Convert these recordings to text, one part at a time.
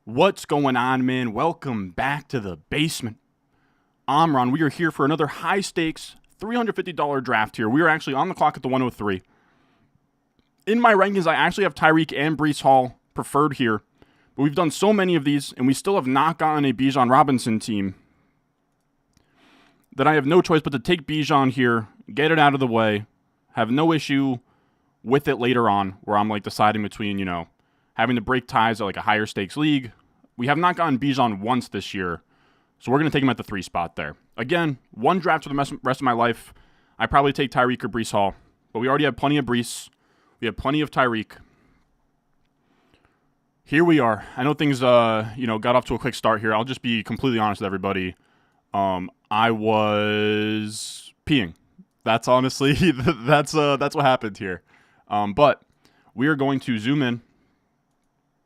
What's going on, man? Welcome back to the basement. I'm Ron. We are here for another high-stakes $350 draft here. We are actually on the clock at the 103. In my rankings, I actually have Tyreek and Breece Hall preferred here. But we've done so many of these, and we still have not gotten a Bijan Robinson team, that I have no choice but to take Bijan here, get it out of the way, have no issue with it later on, where I'm like deciding between, having to break ties at like a higher stakes league. We have not gotten Bijan once this year, so we're going to take him at the 3 spot there. Again, one draft for the rest of my life. I probably take Tyreek or Breece Hall, but we already have plenty of Breece. We have plenty of Tyreek. Here we are. I know things, got off to a quick start here. I'll just be completely honest with everybody. I was peeing. That's honestly, that's what happened here. But we are going to zoom in.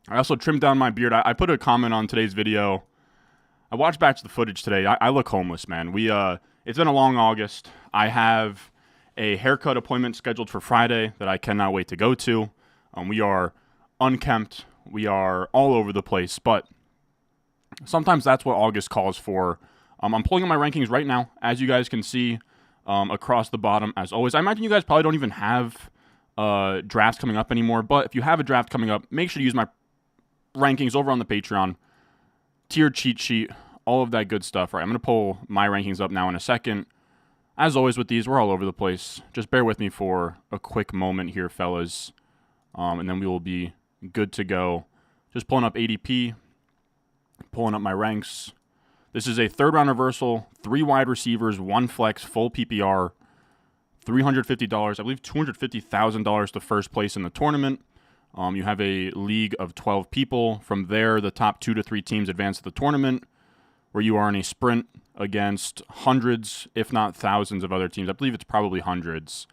I also trimmed down my beard. I put a comment on today's video. I watched back to the footage today. I look homeless, man. It's been a long August. I have a haircut appointment scheduled for Friday that I cannot wait to go to. We are unkempt. We are all over the place, but sometimes that's what August calls for. I'm pulling up my rankings right now, as you guys can see, across the bottom, as always. I imagine you guys probably don't even have drafts coming up anymore, but if you have a draft coming up, make sure to use my rankings over on the Patreon, tier cheat sheet, all of that good stuff. All right, I'm going to pull my rankings up now in a second. As always with these, we're all over the place. Just bear with me for a quick moment here, fellas, and then we will be good to go. Just pulling up ADP, pulling up my ranks. This is a third-round reversal, 3 wide receivers, 1 flex, full PPR, $350. I believe $250,000 to first place in the tournament. You have a league of 12 people. From there, the top 2 to 3 teams advance to the tournament, where you are in a sprint against hundreds, if not thousands, of other teams. I believe it's probably hundreds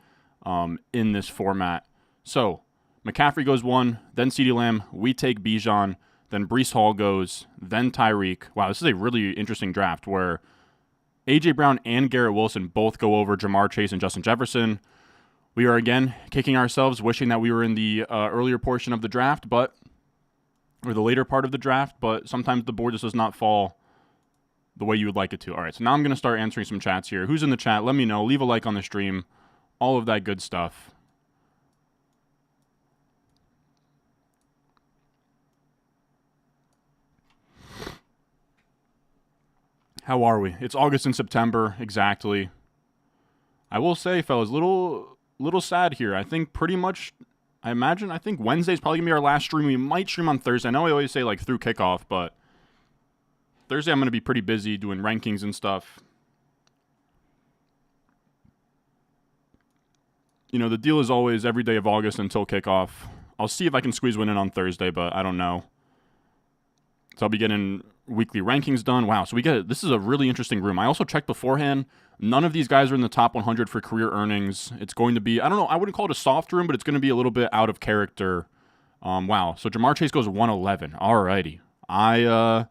in this format. So McCaffrey goes 1, then CeeDee Lamb. We take Bijan. Then Breece Hall goes, then Tyreek. Wow, this is a really interesting draft where A.J. Brown and Garrett Wilson both go over Jamar Chase and Justin Jefferson. We are again kicking ourselves, wishing that we were in the earlier portion of the draft, or the later part of the draft, but sometimes the board just does not fall the way you would like it to. All right, so now I'm going to start answering some chats here. Who's in the chat? Let me know. Leave a like on the stream. All of that good stuff. How are we? It's August and September, exactly. I will say, fellas, little sad here. I think pretty much, I think Wednesday's probably going to be our last stream. We might stream on Thursday. I know I always say, through kickoff, but Thursday I'm going to be pretty busy doing rankings and stuff. The deal is always every day of August until kickoff. I'll see if I can squeeze one in on Thursday, but I don't know. So I'll be getting weekly rankings done. Wow, so this is a really interesting room. I also checked beforehand. None of these guys are in the top 100 for career earnings. It's going to be, I don't know, I wouldn't call it a soft room, but it's going to be a little bit out of character. Wow, so Jamar Chase goes 111. Alrighty. I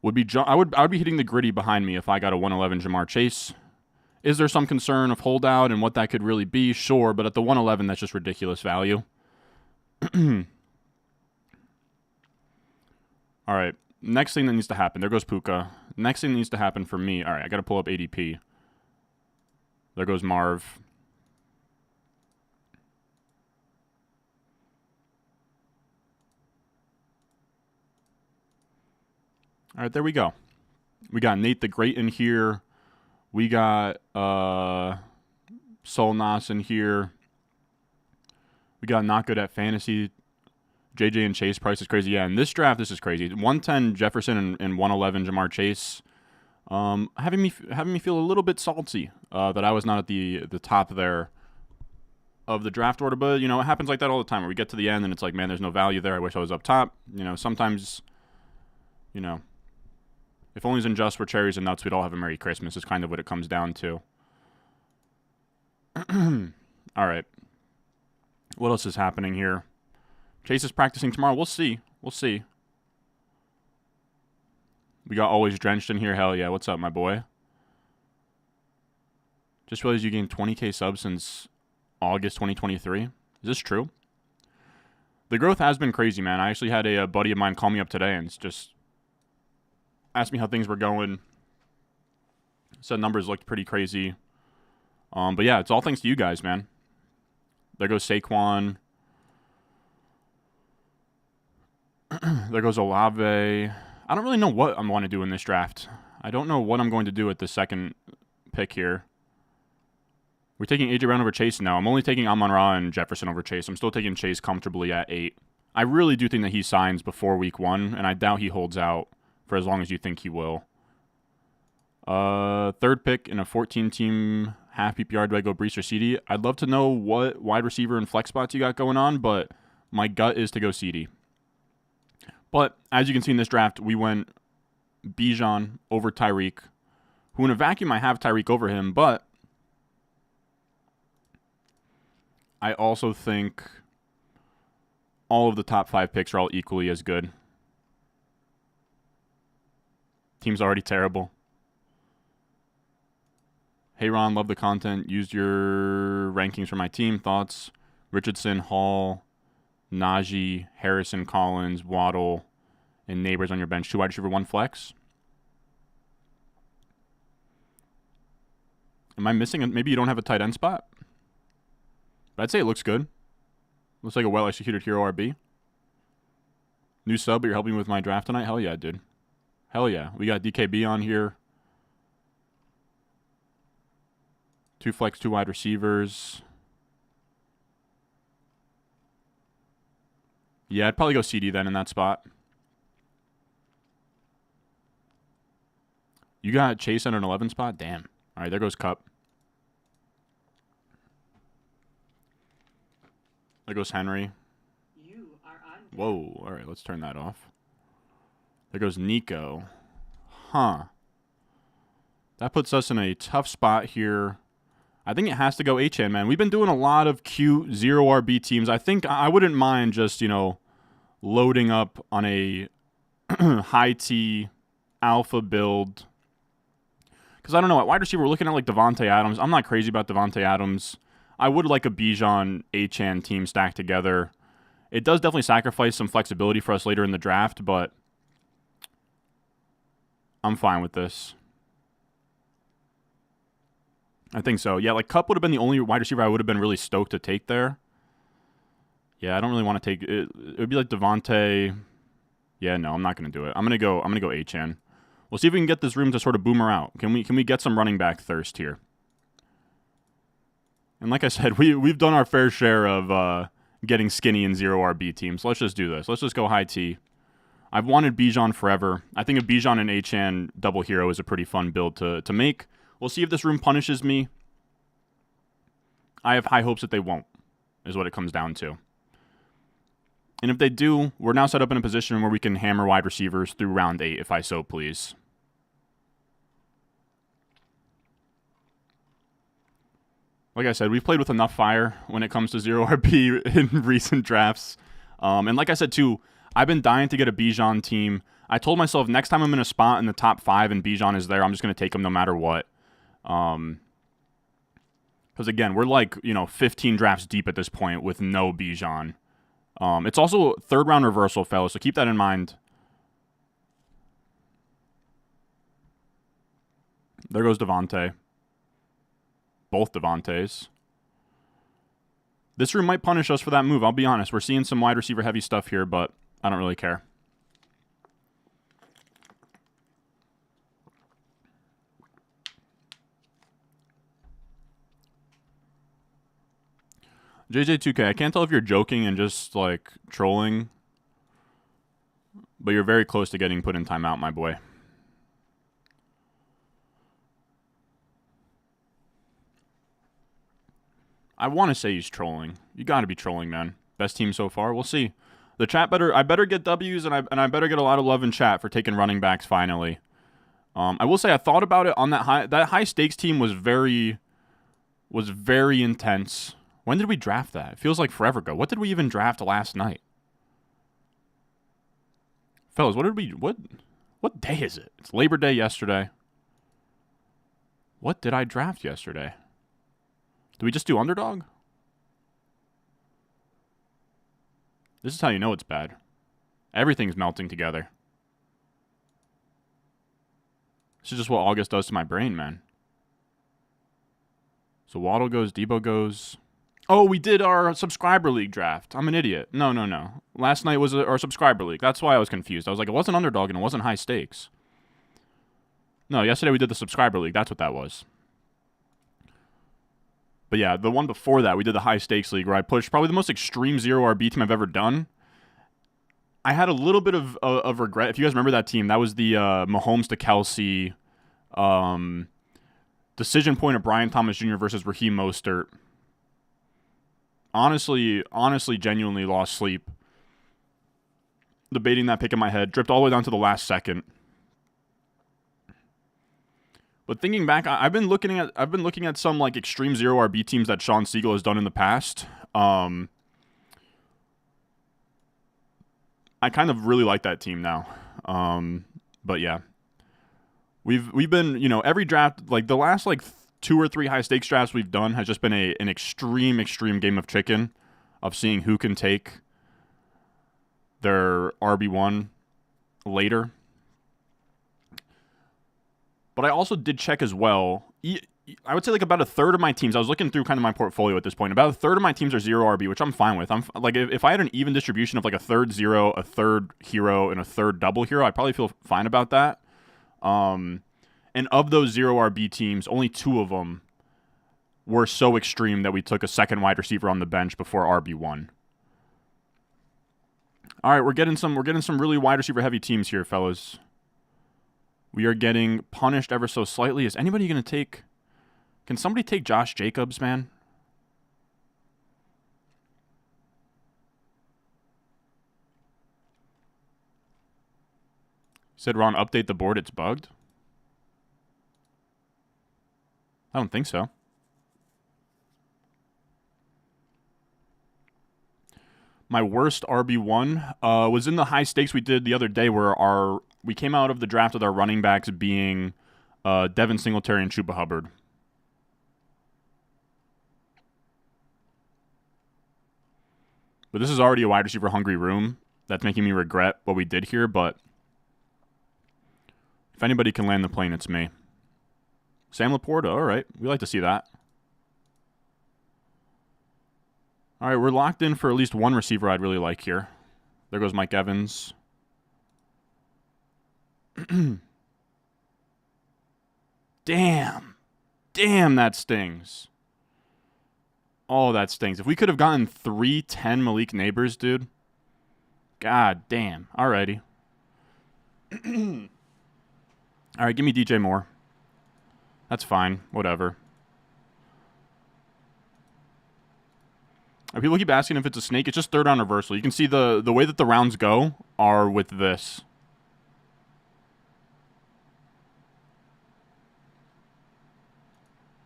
would be hitting the gritty behind me if I got a 111 Jamar Chase. Is there some concern of holdout and what that could really be? Sure, but at the 111, that's just ridiculous value. All right, next thing that needs to happen. There goes Puka. Next thing that needs to happen for me. All right, I got to pull up ADP. There goes Marv. All right, there we go. We got Nate the Great in here. We got Solnas in here. We got Not Good at Fantasy. JJ and Chase price is crazy. Yeah, in this draft, this is crazy. 110 Jefferson and 111 Jamar Chase. Having me feel a little bit salty that I was not at the top there of the draft order. But, it happens like that all the time where we get to the end and it's like, man, there's no value there. I wish I was up top. Sometimes, if only Unjust were cherries and nuts, we'd all have a Merry Christmas is kind of what it comes down to. All right. What else is happening here? Chase is practicing tomorrow. We'll see. We got Always Drenched in here. Hell yeah. What's up, my boy? Just realized you gained 20K subs since August 2023. Is this true? The growth has been crazy, man. I actually had a buddy of mine call me up today and just asked me how things were going. Said numbers looked pretty crazy. But yeah, it's all thanks to you guys, man. There goes Saquon. There goes Olave. I don't really know what I want to do in this draft. I don't know what I'm going to do at the second pick here. We're taking A.J. Brown over Chase now. I'm only taking Amon-Ra and Jefferson over Chase. I'm still taking Chase comfortably at 8. I really do think that he signs before week 1, and I doubt he holds out for as long as you think he will. Third pick in a 14-team half PPR. Do I go Brees or CD? I'd love to know what wide receiver and flex spots you got going on, but my gut is to go CD. But as you can see in this draft, we went Bijan over Tyreek, who in a vacuum I have Tyreek over him, but I also think all of the top 5 picks are all equally as good. Team's already terrible. Hey Ron, love the content. Used your rankings for my team. Thoughts? Richardson, Hall, Najee, Harrison, Collins, Waddle, and Neighbors on your bench. 2 wide receiver, 1 flex. Am I missing? Maybe you don't have a tight end spot? But I'd say it looks good. Looks like a well-executed hero RB. New sub, but you're helping me with my draft tonight? Hell yeah, dude. Hell yeah. We got DKB on here. 2 flex, 2 wide receivers. Yeah, I'd probably go CD then in that spot. You got Chase under an 11 spot? Damn. All right, there goes Cup. There goes Henry. Whoa. All right, let's turn that off. There goes Nico. Huh. That puts us in a tough spot here. I think it has to go HN, man. We've been doing a lot of cute 0 RB teams. I think I wouldn't mind just, loading up on a high T alpha build. Because I don't know, at wide receiver, we're looking at like Devontae Adams. I'm not crazy about Devontae Adams. I would like a Bijan HN team stacked together. It does definitely sacrifice some flexibility for us later in the draft, but I'm fine with this. I think so. Yeah, like Kupp would have been the only wide receiver I would have been really stoked to take there. Yeah, I don't really want to take it. It would be like Devontae. Yeah, no, I'm not going to do it. I'm going to go HN. We'll see if we can get this room to sort of boomer out. Can we get some running back thirst here? And like I said, we've done our fair share of getting skinny in 0 RB teams. Let's just do this. Let's just go high T. I've wanted Bijan forever. I think a Bijan and HN double hero is a pretty fun build to make. We'll see if this room punishes me. I have high hopes that they won't, is what it comes down to. And if they do, we're now set up in a position where we can hammer wide receivers through round 8, if I so please. Like I said, we've played with enough fire when it comes to 0 RB in recent drafts. And like I said, too, I've been dying to get a Bijan team. I told myself next time I'm in a spot in the top 5 and Bijan is there, I'm just going to take him no matter what. Because, again, we're like, 15 drafts deep at this point with no Bijan. It's also third-round reversal, fellas, so keep that in mind. There goes Devontae. Both Devontaes. This room might punish us for that move, I'll be honest. We're seeing some wide receiver heavy stuff here, but I don't really care. JJ2K, I can't tell if you're joking and just, like, trolling, but you're very close to getting put in timeout, my boy. I want to say he's trolling. You got to be trolling, man. Best team so far. We'll see. The chat I better get W's and I better get a lot of love in chat for taking running backs finally. I will say I thought about it on that high stakes team was very intense. When did we draft that? It feels like forever ago. What did we even draft last night? Fellas, what day is it? It's Labor Day yesterday. What did I draft yesterday? Did we just do underdog? This is how you know it's bad. Everything's melting together. This is just what August does to my brain, man. So Waddle goes, Debo goes. Oh, we did our subscriber league draft. I'm an idiot. No. Last night was our subscriber league. That's why I was confused. I was like, it wasn't underdog and it wasn't high stakes. No, yesterday we did the subscriber league. That's what that was. But yeah, the one before that, we did the high stakes league where I pushed probably the most extreme 0 RB team I've ever done. I had a little bit of regret. If you guys remember that team, that was the Mahomes to Kelsey decision point of Brian Thomas Jr. versus Raheem Mostert. Honestly, genuinely lost sleep debating that pick in my head. Dripped all the way down to the last second. But thinking back, I've been looking at some like extreme 0 RB teams that Sean Siegel has done in the past. I kind of really like that team now. But yeah, we've been, you know, every draft, like the last like 2 or 3 high stakes drafts we've done has just been an extreme game of chicken of seeing who can take their RB1 later. But I also did check as well. I would say like about a third of my teams, I was looking through kind of my portfolio at this point, about a third of my teams are 0 RB, which I'm fine with. I'm like, if I had an even distribution of like a third 0, a third hero, and a third double hero, I'd probably feel fine about that. And of those 0 RB teams, only 2 of them were so extreme that we took a second wide receiver on the bench before RB1. All right, we're getting some really wide receiver heavy teams here, fellas. We are getting punished ever so slightly. Is anybody going to take... Can somebody take Josh Jacobs, man? Said Ron, update the board, it's bugged. I don't think so. My worst RB1 was in the high stakes we did the other day where we came out of the draft with our running backs being Devin Singletary and Chuba Hubbard. But this is already a wide receiver hungry room. That's making me regret what we did here, but if anybody can land the plane, it's me. Sam Laporta, all right. We like to see that. All right, we're locked in for at least one receiver I'd really like here. There goes Mike Evans. Damn, that stings. Oh, that stings. If we could have gotten 3-10 Malik Neighbors, dude. God damn. Alrighty. All right, give me DJ Moore. That's fine. Whatever. People keep asking if it's a snake. It's just third round reversal. You can see the way that the rounds go are with this.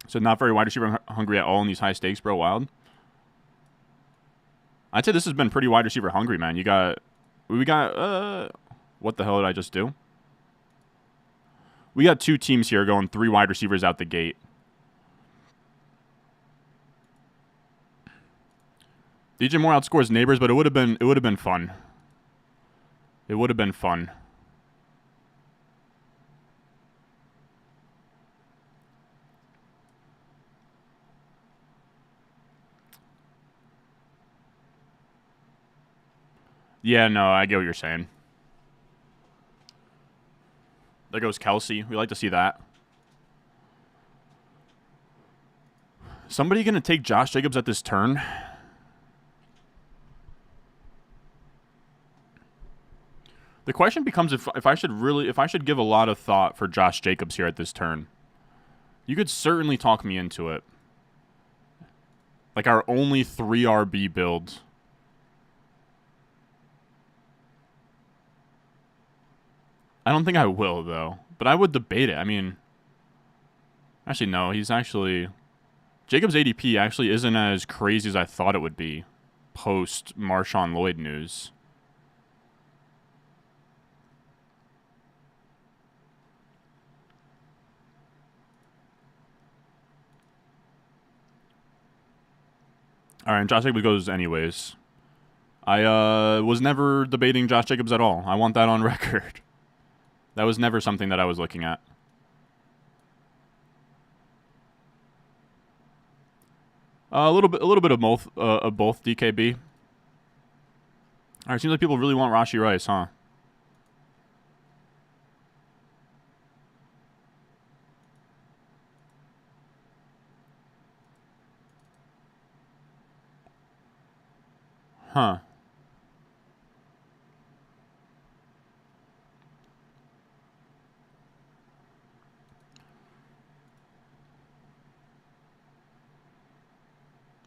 So not very wide receiver hungry at all in these high stakes, bro. Wild. I'd say this has been pretty wide receiver hungry, man. We got, what the hell did I just do? We got 2 teams here going 3 wide receivers out the gate. DJ Moore outscores Neighbors, but it would have been fun. It would have been fun. Yeah, no, I get what you're saying. There goes Kelsey. We like to see that. Somebody going to take Josh Jacobs at this turn? The question becomes if I should give a lot of thought for Josh Jacobs here at this turn. You could certainly talk me into it. Like our only 3 RB build. I don't think I will, though. But I would debate it. I mean, actually, no. Jacobs' ADP actually isn't as crazy as I thought it would be post Marshawn Lloyd news. All right, and Josh Jacobs goes anyways. I was never debating Josh Jacobs at all. I want that on record. That was never something that I was looking at. A little bit of both DKB. All right, seems like people really want Rashee Rice, huh? Huh.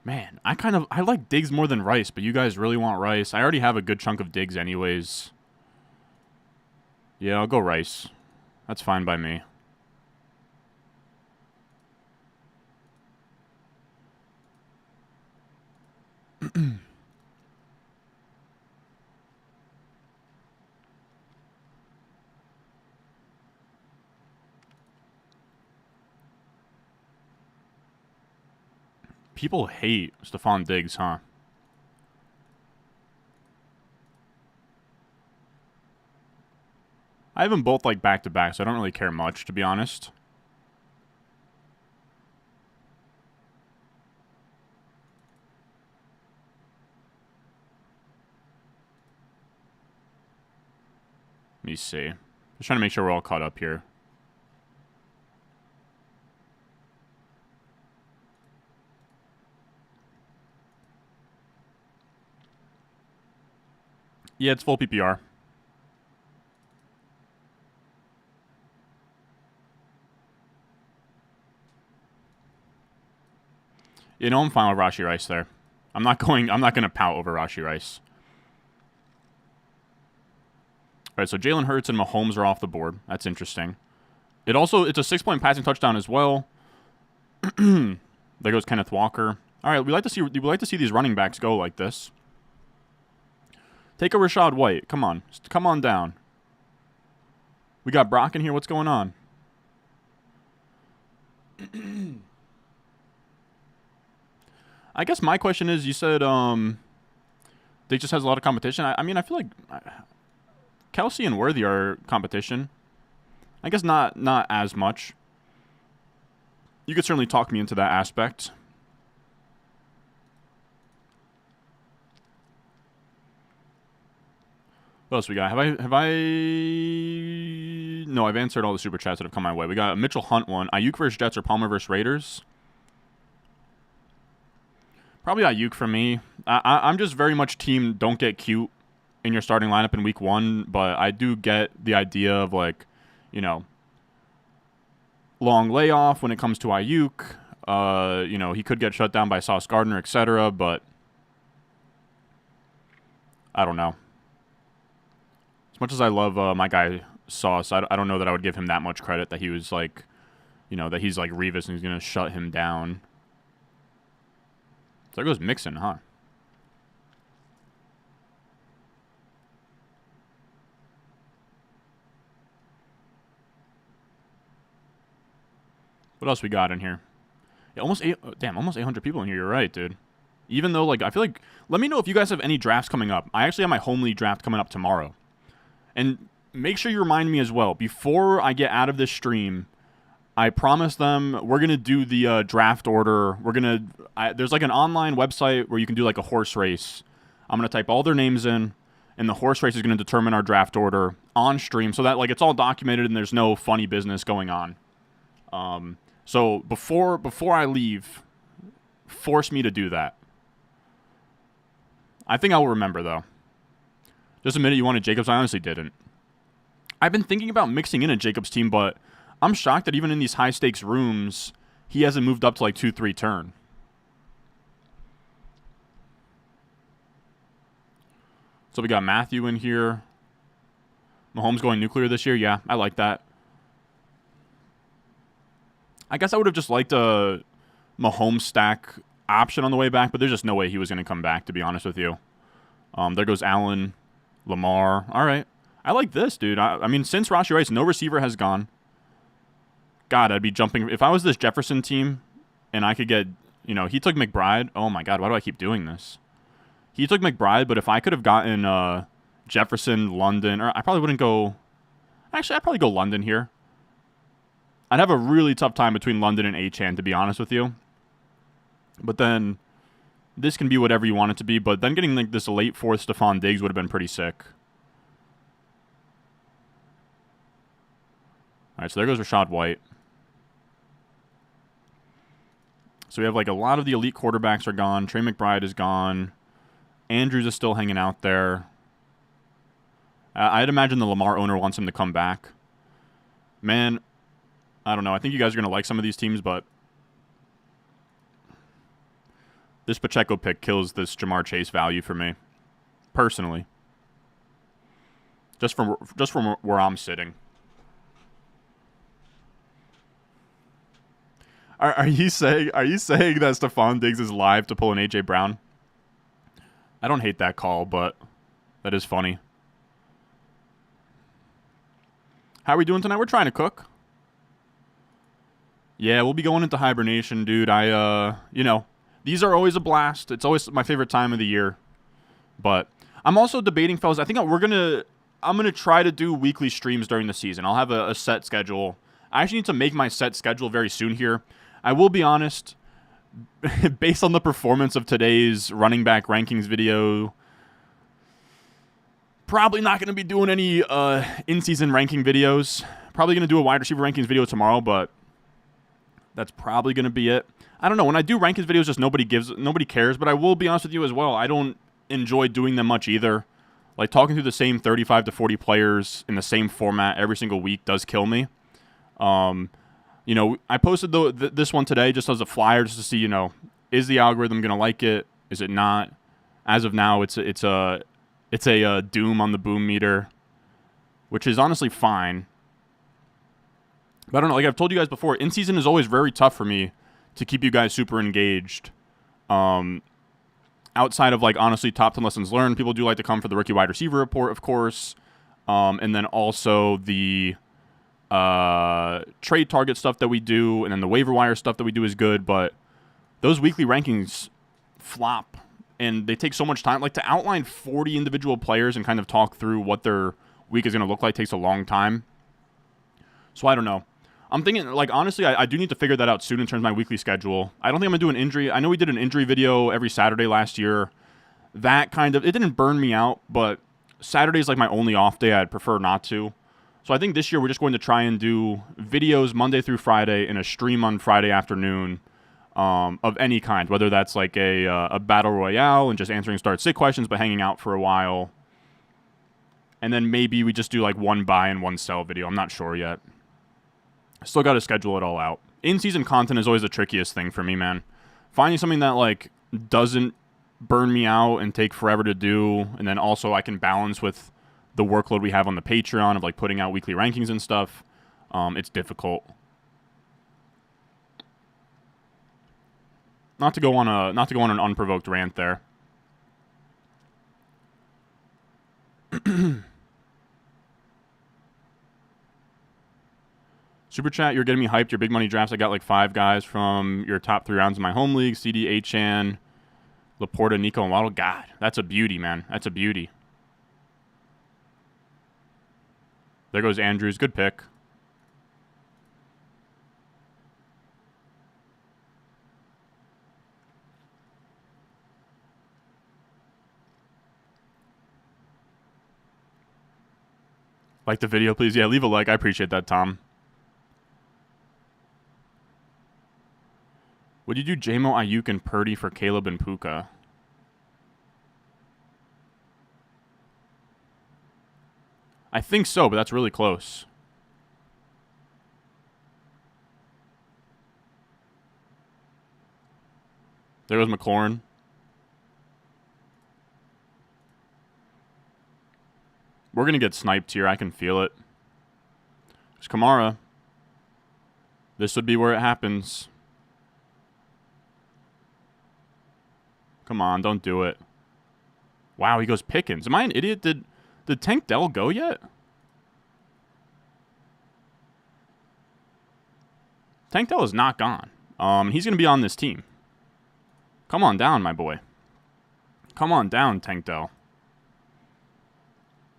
Man, I like Diggs more than Rice, but you guys really want Rice. I already have a good chunk of Diggs anyways. Yeah, I'll go Rice. That's fine by me. People hate Stephon Diggs, huh? I have them both like back to back, so I don't really care much, to be honest. Let me see. Just trying to make sure we're all caught up here. Yeah, it's full PPR. You know, I'm fine with Rashee Rice there. I'm not gonna pout over Rashee Rice. All right, so Jalen Hurts and Mahomes are off the board. That's interesting. It's a 6-point passing touchdown as well. There goes Kenneth Walker. All right, we like to see these running backs go like this. Take a Rachaad White. Come on. Come on down. We got Brock in here. What's going on? I guess my question is, you said they just has a lot of competition. I mean, I feel like Kelsey and Worthy are competition. I guess not as much. You could certainly talk me into that aspect. What else we got? No, I've answered all the super chats that have come my way. We got a Mitchell Hunt one. Ayuk versus Jets or Palmer versus Raiders? Probably Ayuk for me. I'm just very much team don't get cute in your starting lineup in week 1, but I do get the idea of, like, you know, long layoff when it comes to Ayuk. You know, he could get shut down by Sauce Gardner, etc., but I don't know. As much as I love my guy Sauce, I don't know that I would give him that much credit that he was like, you know, that he's like Revis and he's going to shut him down. So there goes Mixon, huh? What else we got in here? Yeah, almost 800 people in here. You're right, dude. Even though, like, I feel like, let me know if you guys have any drafts coming up. I actually have my home league draft coming up tomorrow. And make sure you remind me as well, before I get out of this stream, I promise them we're going to do the draft order. There's like an online website where you can do like a horse race. I'm going to type all their names in, and the horse race is going to determine our draft order on stream so that, like, it's all documented and there's no funny business going on. So before I leave, force me to do that. I think I will remember, though. Just a minute, you wanted Jacobs? I honestly didn't. I've been thinking about mixing in a Jacobs team, but I'm shocked that even in these high-stakes rooms, he hasn't moved up to like 2-3 turn. So we got Matthew in here. Mahomes going nuclear this year? Yeah, I like that. I guess I would have just liked a Mahomes stack option on the way back, but there's just no way he was going to come back, to be honest with you. There goes Allen, Lamar. All right. I like this, dude. I mean, since Rashee Rice, no receiver has gone. God, I'd be jumping. If I was this Jefferson team and I could get, you know, he took McBride. Oh, my God. Why do I keep doing this? He took McBride, but if I could have gotten Jefferson, London, or I probably wouldn't go. Actually, I'd probably go London here. I'd have a really tough time between London and Achane, to be honest with you. But then this can be whatever you want it to be. But then getting like this late fourth Stephon Diggs would have been pretty sick. All right, so there goes Rachaad White. So we have like a lot of the elite quarterbacks are gone. Trey McBride is gone. Andrews is still hanging out there. I'd imagine the Lamar owner wants him to come back. Man, I don't know. I think you guys are going to like some of these teams, but this Pacheco pick kills this Jamar Chase value for me, personally. Just from where I'm sitting. Are you saying that Stephon Diggs is live to pull an AJ Brown? I don't hate that call, but that is funny. How are we doing tonight? We're trying to cook. Yeah, we'll be going into hibernation, dude. You know, these are always a blast. It's always my favorite time of the year. But I'm also debating, fellas. I think I'm gonna try to do weekly streams during the season. I'll have a set schedule. I actually need to make my set schedule very soon here. I will be honest, based on the performance of today's running back rankings video, probably not going to be doing any in-season ranking videos. Probably going to do a wide receiver rankings video tomorrow, but that's probably going to be it. I don't know. When I do rankings videos, just nobody cares, but I will be honest with you as well. I don't enjoy doing them much either. Like, talking through the same 35 to 40 players in the same format every single week does kill me. You know, I posted this one today just as a flyer just to see, you know, is the algorithm going to like it? Is it not? As of now, it's a doom on the boom meter, which is honestly fine. But I don't know. Like I've told you guys before, in season is always very tough for me to keep you guys super engaged. Outside of like honestly top 10 lessons learned, people do like to come for the rookie wide receiver report, of course, and then also the trade target stuff that we do, and then the waiver wire stuff that we do is good, but those weekly rankings flop, and they take so much time. Like, to outline 40 individual players and kind of talk through what their week is going to look like takes a long time. So I don't know. I'm thinking, like, honestly, I do need to figure that out soon in terms of my weekly schedule. I don't think I'm going to do an injury. I know we did an injury video every Saturday last year. That kind of, it didn't burn me out, but Saturday's like my only off day. I'd prefer not to. So I think this year we're just going to try and do videos Monday through Friday and a stream on Friday afternoon of any kind, whether that's like a battle royale and just answering start-sit questions but hanging out for a while. And then maybe we just do like one buy and one sell video. I'm not sure yet. Still got to schedule it all out. In-season content is always the trickiest thing for me, man. Finding something that like doesn't burn me out and take forever to do, and then also I can balance with the workload we have on the Patreon of like putting out weekly rankings and stuff, it's difficult. Not to go on an unprovoked rant there. Super chat, you're getting me hyped. Your big money drafts. I got like 5 guys from your top 3 rounds in my home league: CD, Achane, Laporta, Nico, and Waddle. God, that's a beauty, man. That's a beauty. There goes Andrews. Good pick. Like the video, please. Yeah, leave a like. I appreciate that, Tom. Would you do J-Mo, Ayuk, and Purdy for Caleb and Puka? I think so, but that's really close. There goes McLaurin. We're going to get sniped here. I can feel it. There's Kamara. This would be where it happens. Come on, don't do it. Wow, he goes Pickens. Am I an idiot? Did Tank Dell go yet? Tank Dell is not gone. He's going to be on this team. Come on down, my boy. Come on down, Tank Dell.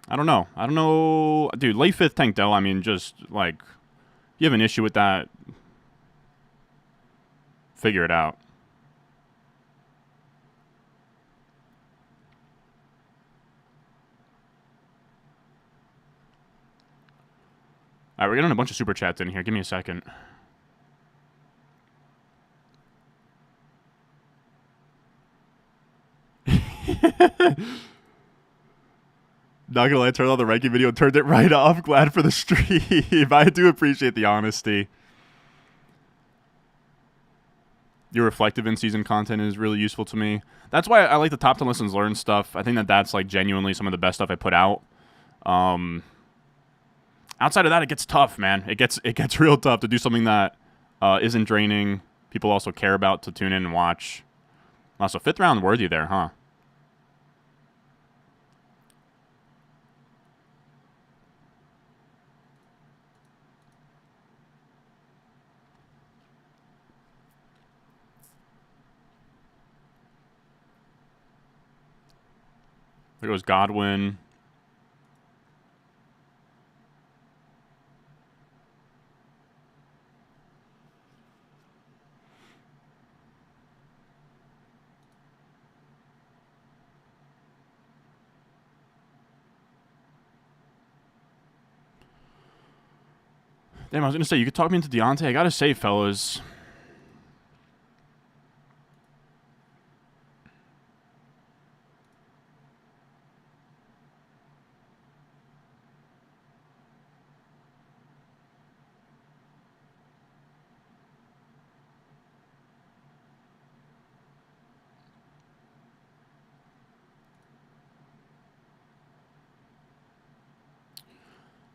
I don't know. Dude, late 5th Tank Dell, I mean, just, like, you have an issue with that, figure it out. All right, we're getting a bunch of super chats in here. Give me a second. Not gonna lie, I turned on the ranking video and turned it right off. Glad for the stream. I do appreciate the honesty. Your reflective in-season content is really useful to me. That's why I like the top 10 lessons learned stuff. I think that's like genuinely some of the best stuff I put out. Outside of that, it gets tough, man. It gets real tough to do something that isn't draining. People also care about to tune in and watch. So 5th round worthy there, huh? There goes Godwin. Damn, I was going to say, you could talk me into Deontay. I got to say, fellas,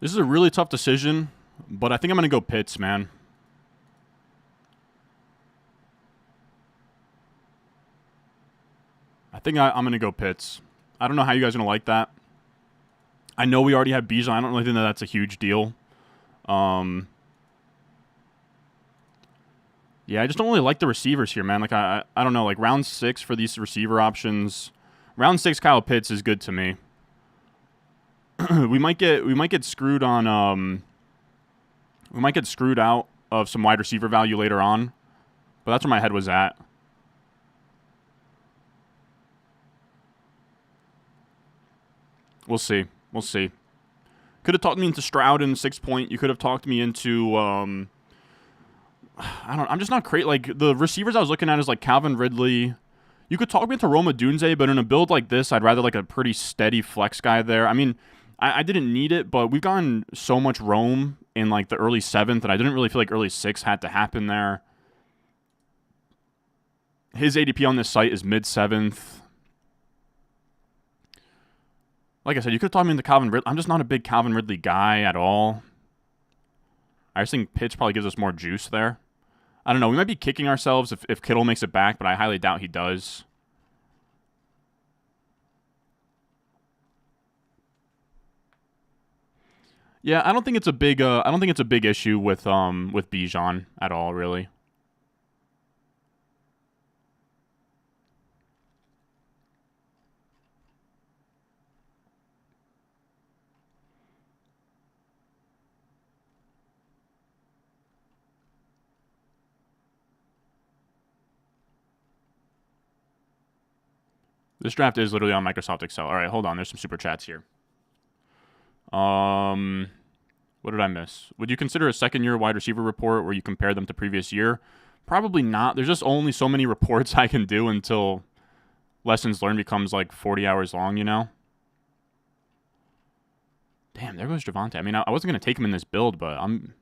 this is a really tough decision, but I think I'm going to go Pitts, man. I think I'm going to go Pitts. I don't know how you guys are going to like that. I know we already have Bijan. I don't really think that's a huge deal. Yeah, I just don't really like the receivers here, man. Like, I don't know. Like, round 6 for these receiver options. Round 6 Kyle Pitts is good to me. we might get screwed on we might get screwed out of some wide receiver value later on, but that's where my head was at. We'll see. We'll see. Could have talked me into Stroud in 6 point. You could have talked me into I'm just not crazy. Like, the receivers I was looking at is like Calvin Ridley. You could talk me into Roma Dunze, but in a build like this, I'd rather like a pretty steady flex guy there. I mean, I didn't need it, but we've gotten so much Rome in like the early 7th, and I didn't really feel like early 6 had to happen there. His ADP on this site is mid 7th. Like I said, you could have taught me into Calvin Ridley. I'm just not a big Calvin Ridley guy at all. I just think Pitts probably gives us more juice there. I don't know. We might be kicking ourselves if Kittle makes it back, but I highly doubt he does. Yeah, I don't think it's a big issue with Bijan at all, really. This draft is literally on Microsoft Excel. All right, hold on. There's some super chats here. What did I miss? Would you consider a second-year wide receiver report where you compare them to previous year? Probably not. There's just only so many reports I can do until lessons learned becomes like 40 hours long, you know? Damn, there goes Javonte. I mean, I wasn't going to take him in this build, but I'm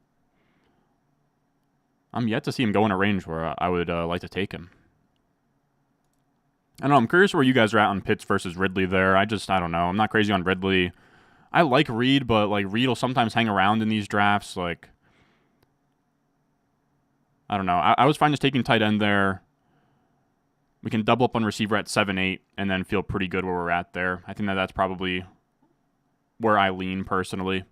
yet to see him go in a range where I would like to take him. I don't know. I'm curious where you guys are at on Pitts versus Ridley there. I don't know. I'm not crazy on Ridley. I like Reed, but like Reed will sometimes hang around in these drafts. Like, I don't know. I was fine just taking tight end there. We can double up on receiver at 7-8 and then feel pretty good where we're at there. I think that's probably where I lean personally.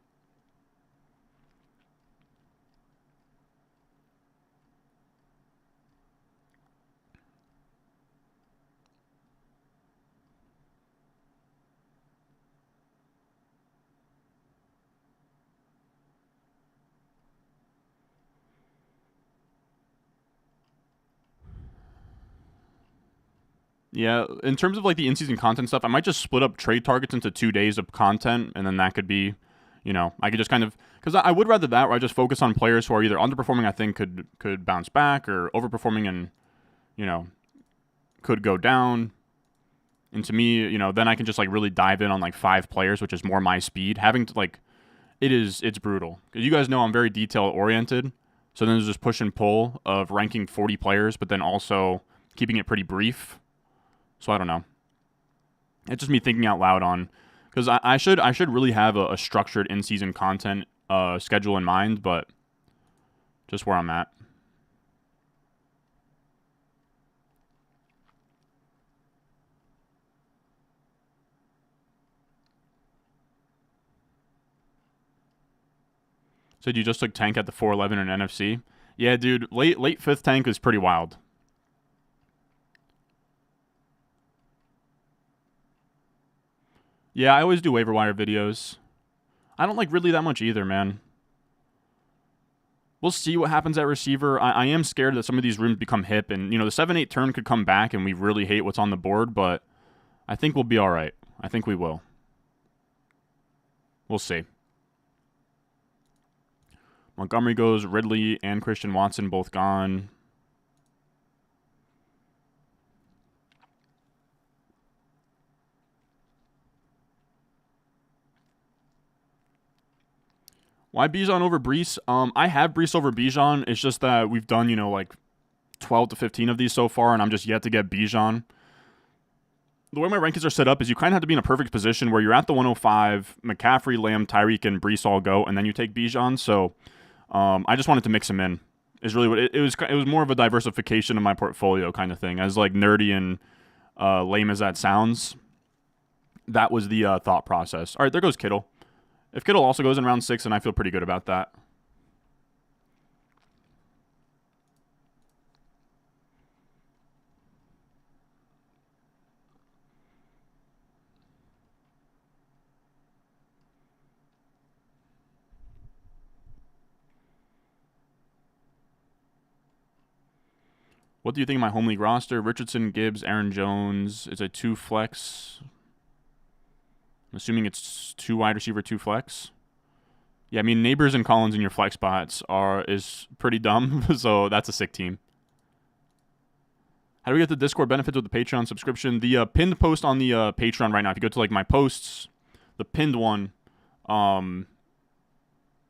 Yeah, in terms of like the in-season content stuff, I might just split up trade targets into 2 days of content, and then that could be, I could just kind of because I would rather that where I just focus on players who are either underperforming, I think could bounce back, or overperforming and you know could go down. And to me, then I can just like really dive in on like 5 players, which is more my speed. Having to like it's brutal because you guys know I'm very detail oriented. So then there's this push and pull of ranking 40 players, but then also keeping it pretty brief. So I don't know. It's just me thinking out loud on because I should really have a structured in season content schedule in mind, but just where I'm at. So you just took tank at the 411 in NFC? Yeah, dude. Late fifth tank is pretty wild. Yeah, I always do waiver wire videos. I don't like Ridley that much either, man. We'll see what happens at receiver. I am scared that some of these rooms become hip, and the 7-8 turn could come back, and we really hate what's on the board. But I think we'll be all right. I think we will. We'll see. Montgomery goes. Ridley and Christian Watson both gone. Why Bijan over Brees? I have Brees over Bijan. It's just that we've done, like 12 to 15 of these so far, and I'm just yet to get Bijan. The way my rankings are set up is you kind of have to be in a perfect position where you're at the 105, McCaffrey, Lamb, Tyreek, and Brees all go, and then you take Bijan. So I just wanted to mix him in. Is really what it was. It was more of a diversification of my portfolio kind of thing. As like nerdy and lame as that sounds, that was the thought process. All right, there goes Kittle. If Kittle also goes in round 6, then I feel pretty good about that. What do you think of my home league roster? Richardson, Gibbs, Aaron Jones. Is a 2 flex. I'm assuming it's 2 wide receiver, 2 flex. Yeah, I mean, Neighbors and Collins in your flex spots is pretty dumb, so that's a sick team. How do we get the Discord benefits with the Patreon subscription? The pinned post on the Patreon right now, if you go to like my posts, the pinned one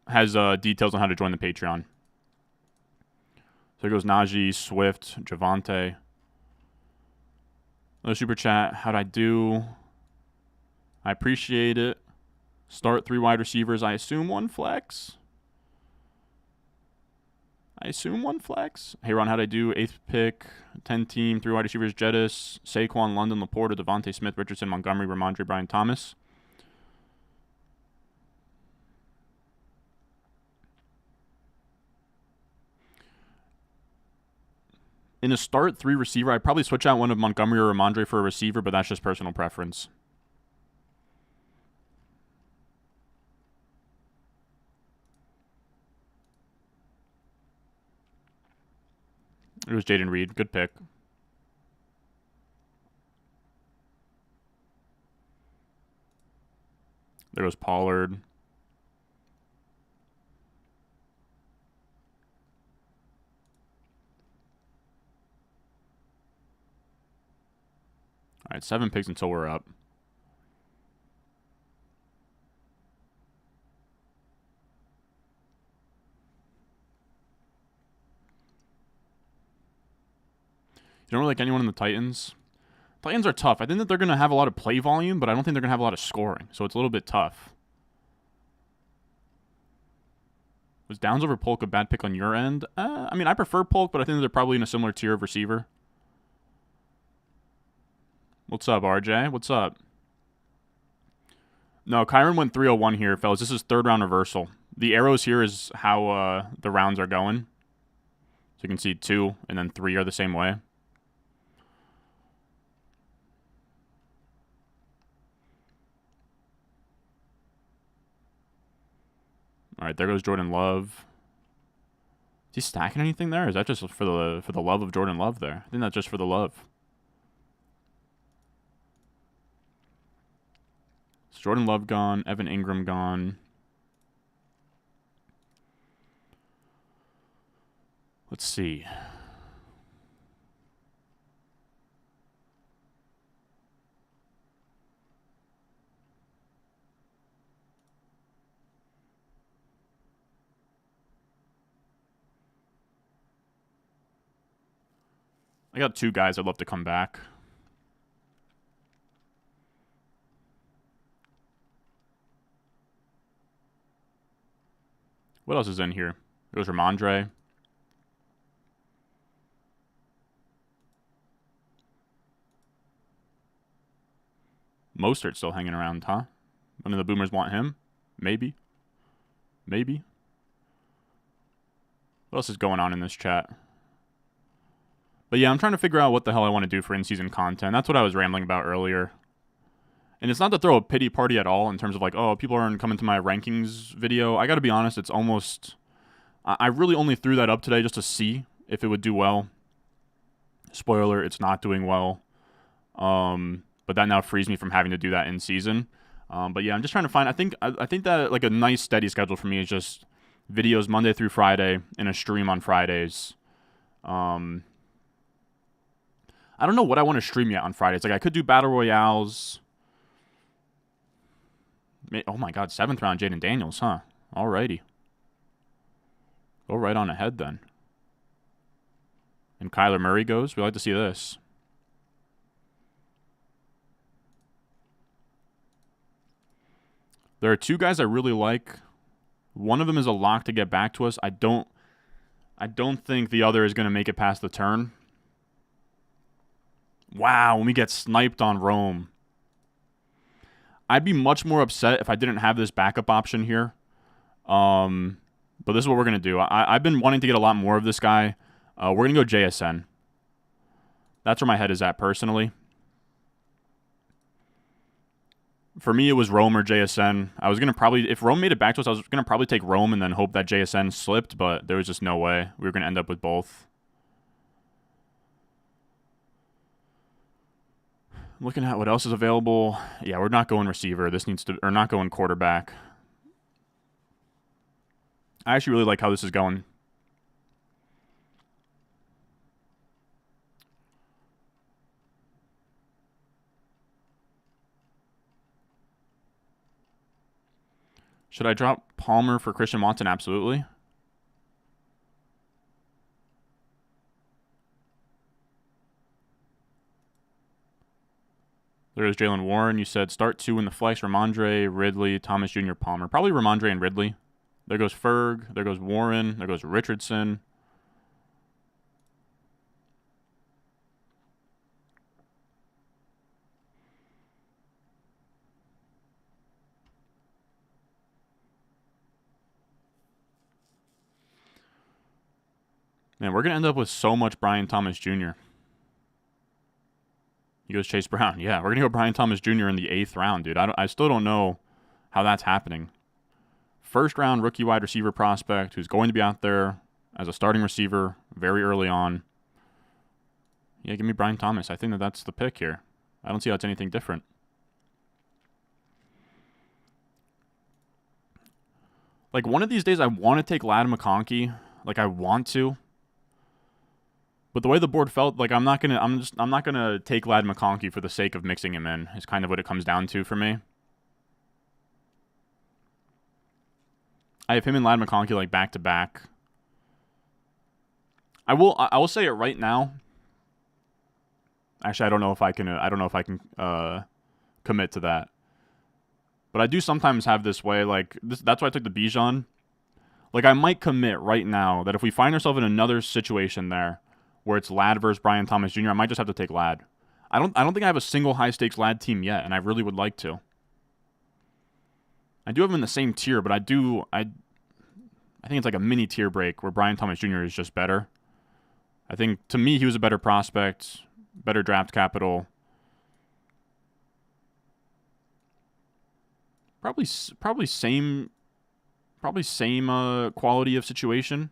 has details on how to join the Patreon. So here goes Najee, Swift, Javante. Another super chat. How'd I do? I appreciate it. Start 3 wide receivers. I assume 1 flex. Hey, Ron, how'd I do? 8th pick, 10 team, 3 wide receivers, Jettis, Saquon, London, Laporta, Devontae Smith, Richardson, Montgomery, Ramondre, Brian Thomas. In a start 3 receiver, I'd probably switch out one of Montgomery or Ramondre for a receiver, but that's just personal preference. It was Jaden Reed. Good pick. There goes Pollard. All right, 7 picks until we're up. You don't really like anyone in the Titans? Titans are tough. I think that they're going to have a lot of play volume, but I don't think they're going to have a lot of scoring, so it's a little bit tough. Was Downs over Polk a bad pick on your end? I mean, I prefer Polk, but I think they're probably in a similar tier of receiver. What's up, RJ? What's up? No, Kyron went 301 here, fellas. This is 3rd round reversal. The arrows here is how the rounds are going. So you can see 2 and then 3 are the same way. All right, there goes Jordan Love. Is he stacking anything there? Or is that just for the love of Jordan Love there? I think that's just for the love. Jordan Love gone. Evan Ingram gone. Let's see. I got 2 guys I'd love to come back. What else is in here? There's Ramondre. Mostert's still hanging around, huh? One of the Boomers want him? Maybe. Maybe. What else is going on in this chat? But yeah, I'm trying to figure out what the hell I want to do for in-season content. That's what I was rambling about earlier. And it's not to throw a pity party at all in terms of like, oh, people aren't coming to my rankings video. I got to be honest, it's almost... I really only threw that up today just to see if it would do well. Spoiler, it's not doing well. But that now frees me from having to do that in season. But yeah, I'm just trying to find... I think that like a nice steady schedule for me is just videos Monday through Friday and a stream on Fridays. I don't know what I want to stream yet on Fridays. Like, I could do Battle Royales. Oh, my God. 7th round Jaden Daniels, huh? Alrighty. Go right on ahead, then. And Kyler Murray goes. We like to see this. There are 2 guys I really like. One of them is a lock to get back to us. I don't think the other is going to make it past the turn. Wow, when we get sniped on Rome. I'd be much more upset if I didn't have this backup option here. But this is what we're going to do. I've been wanting to get a lot more of this guy. We're going to go JSN. That's where my head is at personally. For me, it was Rome or JSN. I was going to probably... If Rome made it back to us, I was going to probably take Rome and then hope that JSN slipped, but there was just no way. We were going to end up with both. Looking at what else is available. Yeah, we're not going receiver. This needs to... Or not going quarterback. I actually really like how this is going. Should I drop Palmer for Christian Watson? Absolutely. There's Jalen Warren. You said start 2 in the flex. Ramondre, Ridley, Thomas Jr., Palmer. Probably Ramondre and Ridley. There goes Ferg. There goes Warren. There goes Richardson. Man, we're going to end up with so much Brian Thomas Jr. He goes Chase Brown. Yeah, we're going to go Brian Thomas Jr. in the 8th round, dude. I still don't know how that's happening. 1st round rookie wide receiver prospect who's going to be out there as a starting receiver very early on. Yeah, give me Brian Thomas. I think that's the pick here. I don't see how it's anything different. Like, one of these days I want to take Ladd McConkey. Like, I want to. But the way the board felt, like I'm not gonna take Ladd McConkey for the sake of mixing him in. Is kind of what it comes down to for me. I have him and Ladd McConkey like back to back. I will say it right now. Actually, I don't know if I can commit to that. But I do sometimes have this way, like this. That's why I took the Bijan. Like I might commit right now that if we find ourselves in another situation there, where it's Ladd versus Brian Thomas Jr., I might just have to take Ladd. I don't think I have a single high-stakes Ladd team yet, and I really would like to. I do have him in the same tier, but I think it's like a mini tier break where Brian Thomas Jr. is just better. I think, to me, he was a better prospect, better draft capital. Probably same quality of situation.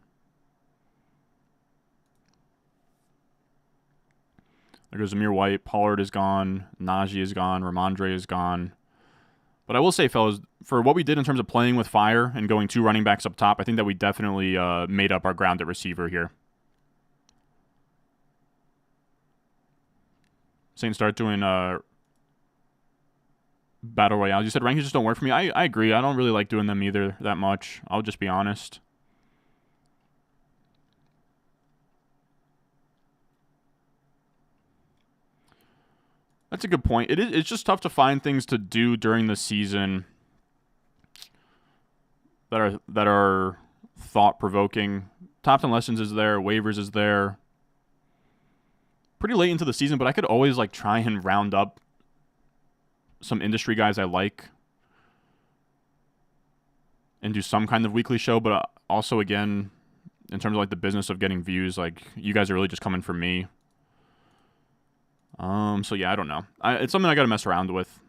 There goes Amir White. Pollard is gone. Najee is gone. Ramondre is gone. But I will say, fellas, for what we did in terms of playing with fire and going 2 running backs up top, I think that we definitely made up our ground at receiver here. Saints start doing battle royales. You said rankings just don't work for me. I agree. I don't really like doing them either that much. I'll just be honest. That's a good point. It's just tough to find things to do during the season that are thought-provoking. Top 10 lessons is there, waivers is there. Pretty late into the season, but I could always like try and round up some industry guys I like and do some kind of weekly show, but also again, in terms of like the business of getting views, like you guys are really just coming for me. So yeah, I don't know. It's something I got to mess around with.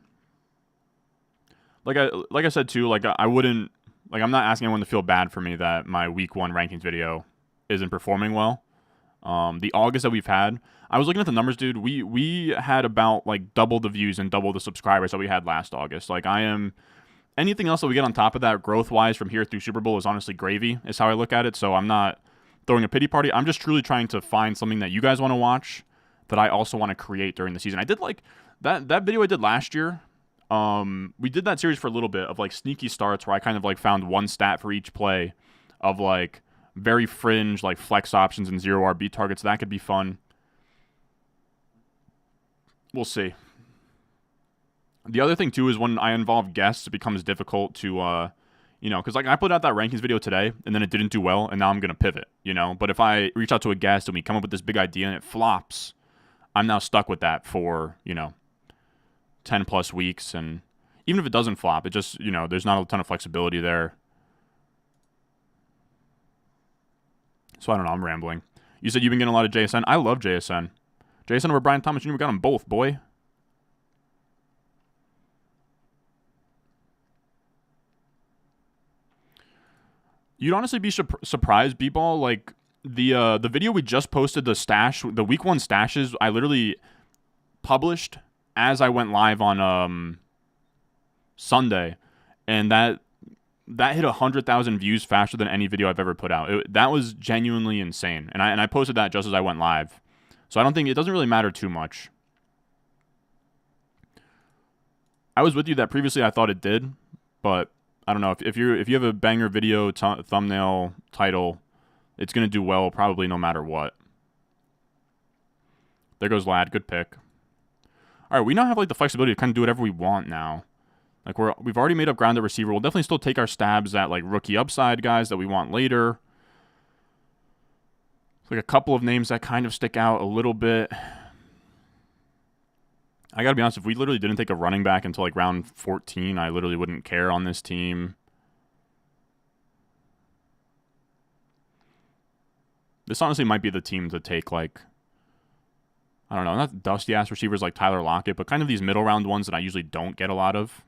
Like I said too, like I wouldn't, like I'm not asking anyone to feel bad for me that my week 1 rankings video isn't performing well. The August that we've had, I was looking at the numbers, dude. We had about like double the views and double the subscribers that we had last August. Like anything else that we get on top of that growth wise from here through Super Bowl is honestly gravy, is how I look at it. So I'm not throwing a pity party. I'm just truly trying to find something that you guys want to watch that I also want to create during the season. I did like that video I did last year. We did that series for a little bit of like sneaky starts where I kind of like found one stat for each play of like very fringe like flex options and 0 RB targets. That could be fun. We'll see. The other thing too is when I involve guests, it becomes difficult to because like I put out that rankings video today and then it didn't do well and now I'm gonna pivot, But if I reach out to a guest and we come up with this big idea and it flops, I'm now stuck with that for 10 plus weeks. And even if it doesn't flop, it just there's not a ton of flexibility there. So I don't know, I'm rambling. You said you've been getting a lot of JSN. I love JSN. JSN over Brian Thomas Jr., we got them both, boy. You'd honestly be surprised, B-Ball. Like, the video we just posted, the week 1 stashes, I literally published as I went live on Sunday. And that hit 100,000 views faster than any video I've ever put out. That was genuinely insane. And I posted that just as I went live. So I don't think it doesn't really matter too much. I was with you that previously I thought it did, but I don't know if you have a banger video thumbnail title, it's gonna do well probably no matter what. There goes Lad, good pick. All right, we now have like the flexibility to kind of do whatever we want now. Like we've already made up ground at receiver. We'll definitely still take our stabs at like rookie upside guys that we want later. Like a couple of names that kind of stick out a little bit. I gotta be honest, if we literally didn't take a running back until like round 14, I literally wouldn't care on this team. This honestly might be the team to take like, I don't know, not dusty ass receivers like Tyler Lockett, but kind of these middle round ones that I usually don't get a lot of.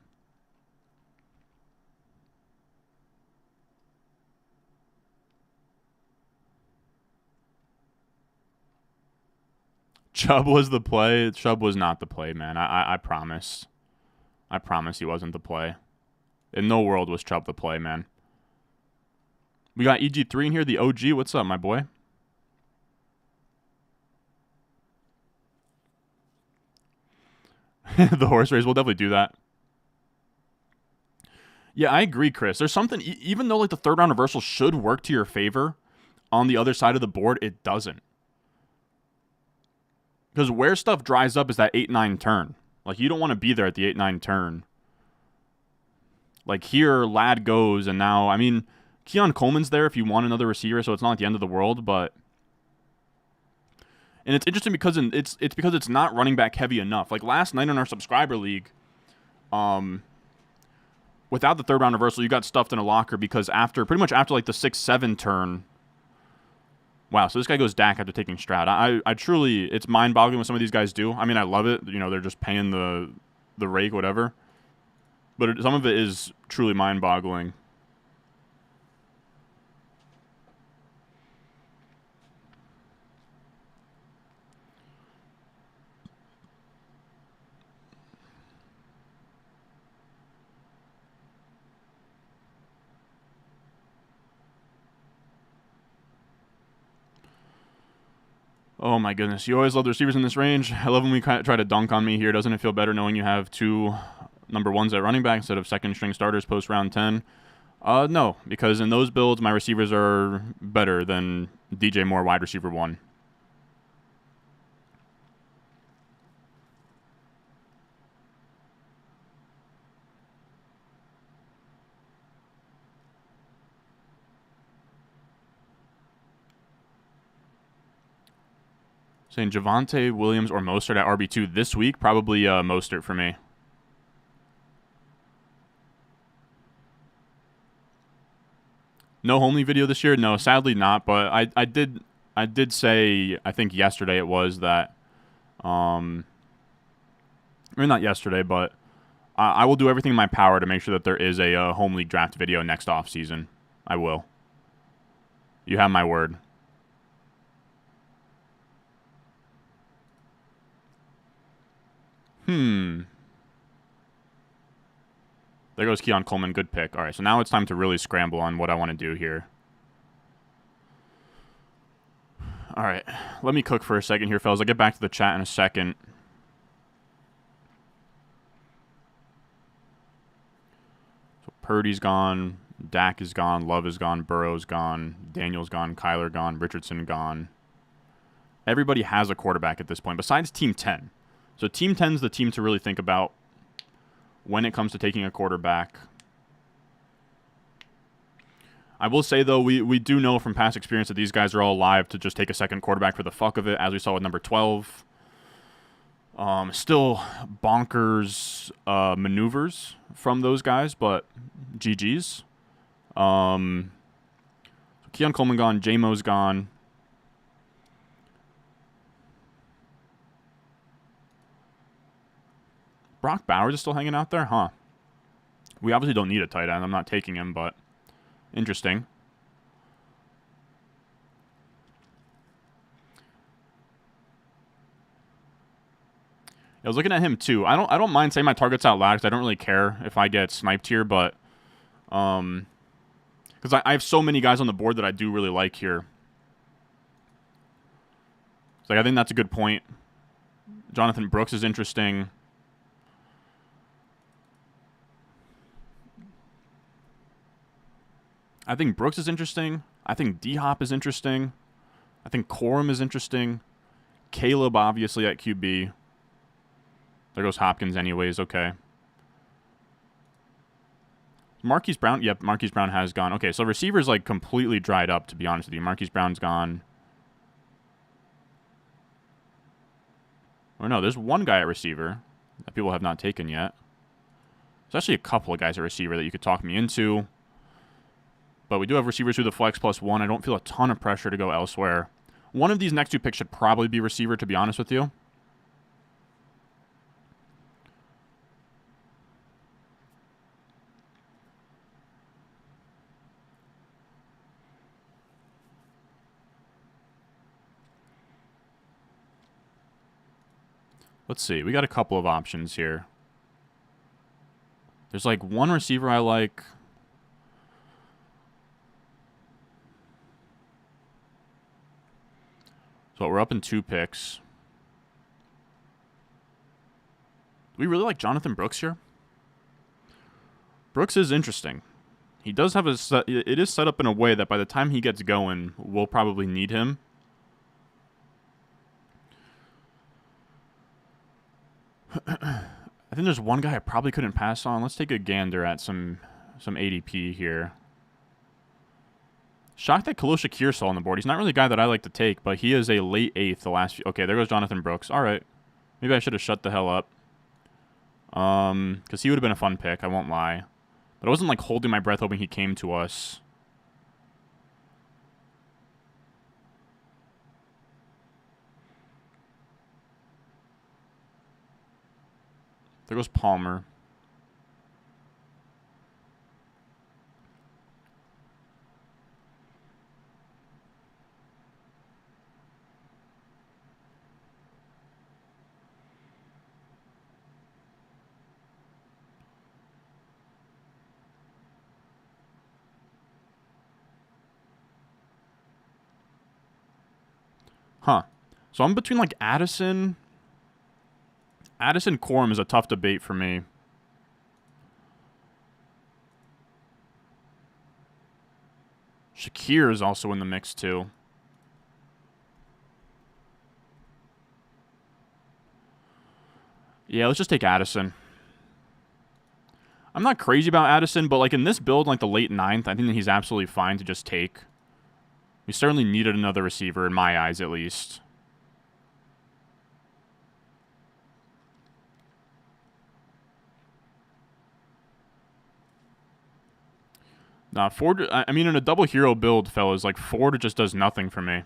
Chubb was the play. Chubb was not the play, man. I promise. I promise he wasn't the play. In no world was Chubb the play, man. We got EG3 in here, the OG. What's up, my boy? The horse race. We'll definitely do that. Yeah, I agree, Chris. There's something, even though like the 3rd round reversal should work to your favor, on the other side of the board, it doesn't. Because where stuff dries up is that 8-9 turn. Like, you don't want to be there at the 8-9 turn. Like, here, Lad goes, and now, I mean, Keon Coleman's there if you want another receiver, so it's not the end of the world, but... And it's interesting because it's because it's not running back heavy enough. Like, last night in our subscriber league, without the 3rd round reversal, you got stuffed in a locker because pretty much after, like, the 6-7 turn... Wow, so this guy goes Dak after taking Stroud. I truly, it's mind-boggling what some of these guys do. I mean, I love it. They're just paying the rake, whatever. But some of it is truly mind-boggling. Oh my goodness, you always love the receivers in this range. I love when we try to dunk on me here. Doesn't it feel better knowing you have two number ones at running back instead of second string starters post round 10? No, because in those builds, my receivers are better than DJ Moore wide receiver 1. Saying Javonte Williams or Mostert at RB2 this week, probably Mostert for me. No homely video this year? No, sadly not. But I did say, I think yesterday it was that, I mean not yesterday, but I will do everything in my power to make sure that there is a home league draft video next off season. I will. You have my word. There goes Keon Coleman. Good pick. All right, so now it's time to really scramble on what I want to do here. All right, let me cook for a second here, fellas. I'll get back to the chat in a second. So Purdy's gone. Dak is gone. Love is gone. Burrow's gone. Daniel's gone. Kyler gone. Richardson gone. Everybody has a quarterback at this point, besides Team 10. So Team 10 is the team to really think about when it comes to taking a quarterback. I will say, though, we do know from past experience that these guys are all live to just take a second quarterback for the fuck of it, as we saw with number 12. Still bonkers maneuvers from those guys, but GG's. Keon Coleman gone. J-Mo's gone. Brock Bowers is still hanging out there? Huh. We obviously don't need a tight end. I'm not taking him, but interesting. I was looking at him too. I don't mind saying my targets out loud because I don't really care if I get sniped here, but because I have so many guys on the board that I do really like here. So I think that's a good point. Jonathan Brooks is interesting. I think Brooks is interesting. I think D-Hop is interesting. I think Corum is interesting. Caleb, obviously, at QB. There goes Hopkins anyways. Okay. Marquise Brown. Yep, Marquise Brown has gone. Okay, so receivers, like, completely dried up, to be honest with you. Marquise Brown's gone. Or no, there's one guy at receiver that people have not taken yet. There's actually a couple of guys at receiver that you could talk me into. But we do have receivers through the flex +1. I don't feel a ton of pressure to go elsewhere. One of these next two picks should probably be receiver, to be honest with you. Let's see. We got a couple of options here. There's like one receiver I like. So we're up in 2 picks. Do we really like Jonathan Brooks here? Brooks is interesting. He does have it is set up in a way that by the time he gets going, we'll probably need him. I think there's one guy I probably couldn't pass on. Let's take a gander at some ADP here. Shocked that Khalil Shakir's still on the board. He's not really a guy that I like to take, but he is a late 8th the last few. Okay, there goes Jonathan Brooks. All right. Maybe I should have shut the hell up. Because he would have been a fun pick, I won't lie. But I wasn't like holding my breath hoping he came to us. There goes Palmer. Huh. So I'm between like Addison. Addison Corum is a tough debate for me. Shakir is also in the mix too. Yeah, let's just take Addison. I'm not crazy about Addison, but like in this build, like the late 9th, I think that he's absolutely fine to just take. We certainly needed another receiver, in my eyes at least. Nah, Ford, I mean, in a double hero build, fellas, like Ford just does nothing for me.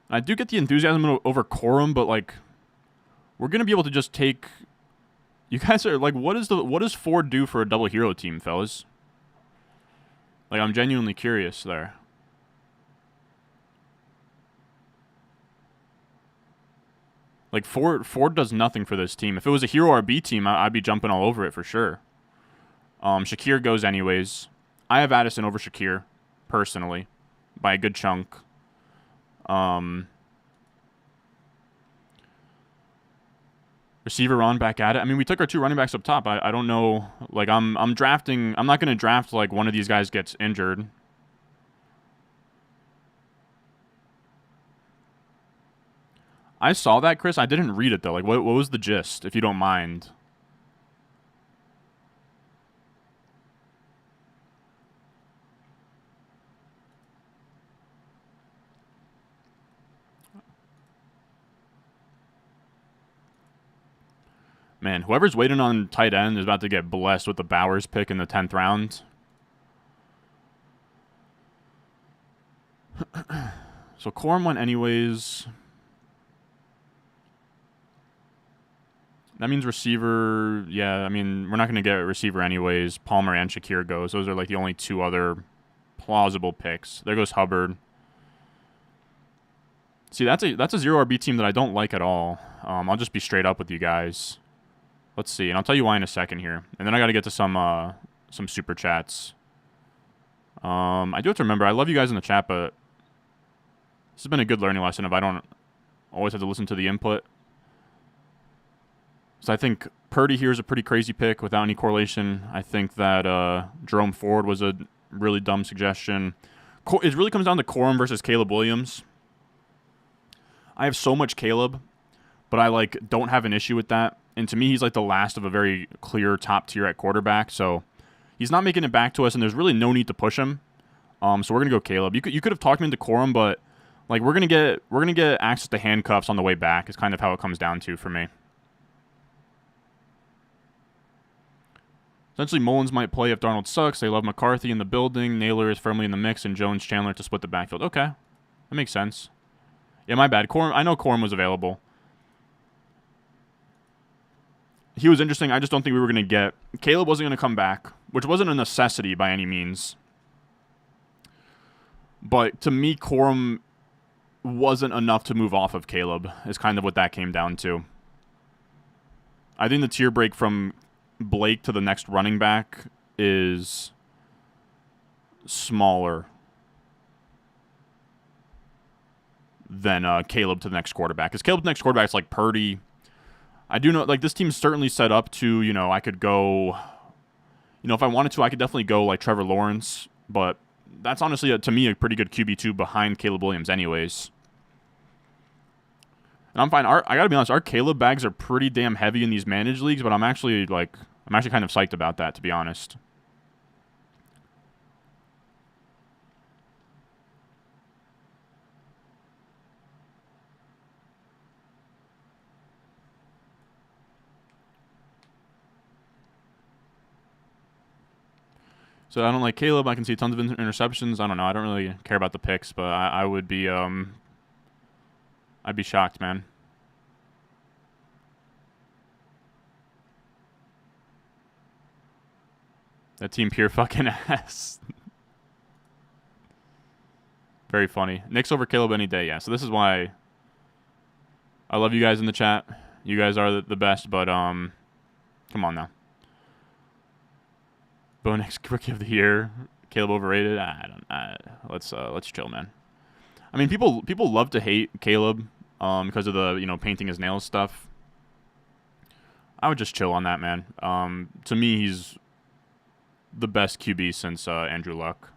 I do get the enthusiasm over Corum, but like, we're gonna be able to just take. You guys are like, what does Ford do for a double hero team, fellas? Like, I'm genuinely curious there. Like, Ford does nothing for this team. If it was a hero RB team, I'd be jumping all over it for sure. Shakir goes anyways. I have Addison over Shakir, personally, by a good chunk. Receiver Ron back at it. I mean, we took our 2 running backs up top. I don't know. Like, I'm drafting. I'm not going to draft like one of these guys gets injured. I saw that, Chris. I didn't read it though. Like, what was the gist, if you don't mind? Man, whoever's waiting on tight end is about to get blessed with the Bowers pick in the 10th round. So Corum went anyways. That means receiver. Yeah, I mean, we're not going to get a receiver anyways. Palmer and Shakir goes. Those are like the only 2 other plausible picks. There goes Hubbard. See, that's a 0 RB team that I don't like at all. I'll just be straight up with you guys. Let's see, and I'll tell you why in a second here. And then I got to get to some super chats. I do have to remember, I love you guys in the chat, but this has been a good learning lesson if I don't always have to listen to the input. So I think Purdy here is a pretty crazy pick without any correlation. I think that Jerome Ford was a really dumb suggestion. It really comes down to Corum versus Caleb Williams. I have so much Caleb, but I like don't have an issue with that. And to me, he's like the last of a very clear top tier at quarterback. So he's not making it back to us, and there's really no need to push him. So we're gonna go Caleb. You could have talked me into Corum, but like we're gonna get access to handcuffs on the way back. Is kind of how it comes down to for me. Essentially, Mullins might play if Darnold sucks. They love McCarthy in the building. Naylor is firmly in the mix, and Jones Chandler to split the backfield. Okay, that makes sense. Yeah, my bad. Corum. I know Corum was available. He was interesting. I just don't think we were going to get... Caleb wasn't going to come back, which wasn't a necessity by any means. But to me, Corum wasn't enough to move off of Caleb, is kind of what that came down to. I think the tier break from Blake to the next running back is smaller than Caleb to the next quarterback. Because Caleb to the next quarterback is like Purdy... I do know, like, this team's certainly set up to, you know, I could go, you know, if I wanted to, I could definitely go, like, Trevor Lawrence, but that's honestly, to me, a pretty good QB2 behind Caleb Williams anyways. And I'm fine. I gotta be honest, our Caleb bags are pretty damn heavy in these managed leagues, but I'm actually kind of psyched about that, to be honest. So I don't like Caleb. I can see tons of interceptions. I don't know. I don't really care about the picks, but I would be I'd be shocked, man. That team pure fucking ass. Very funny. Nick's over Caleb any day, yeah. So this is why I love you guys in the chat. You guys are the best, but come on now. Bo next rookie of the year. Caleb overrated. Let's chill, man. I mean, people love to hate Caleb because of the painting his nails stuff. I would just chill on that, man. To me, he's the best QB since Andrew Luck.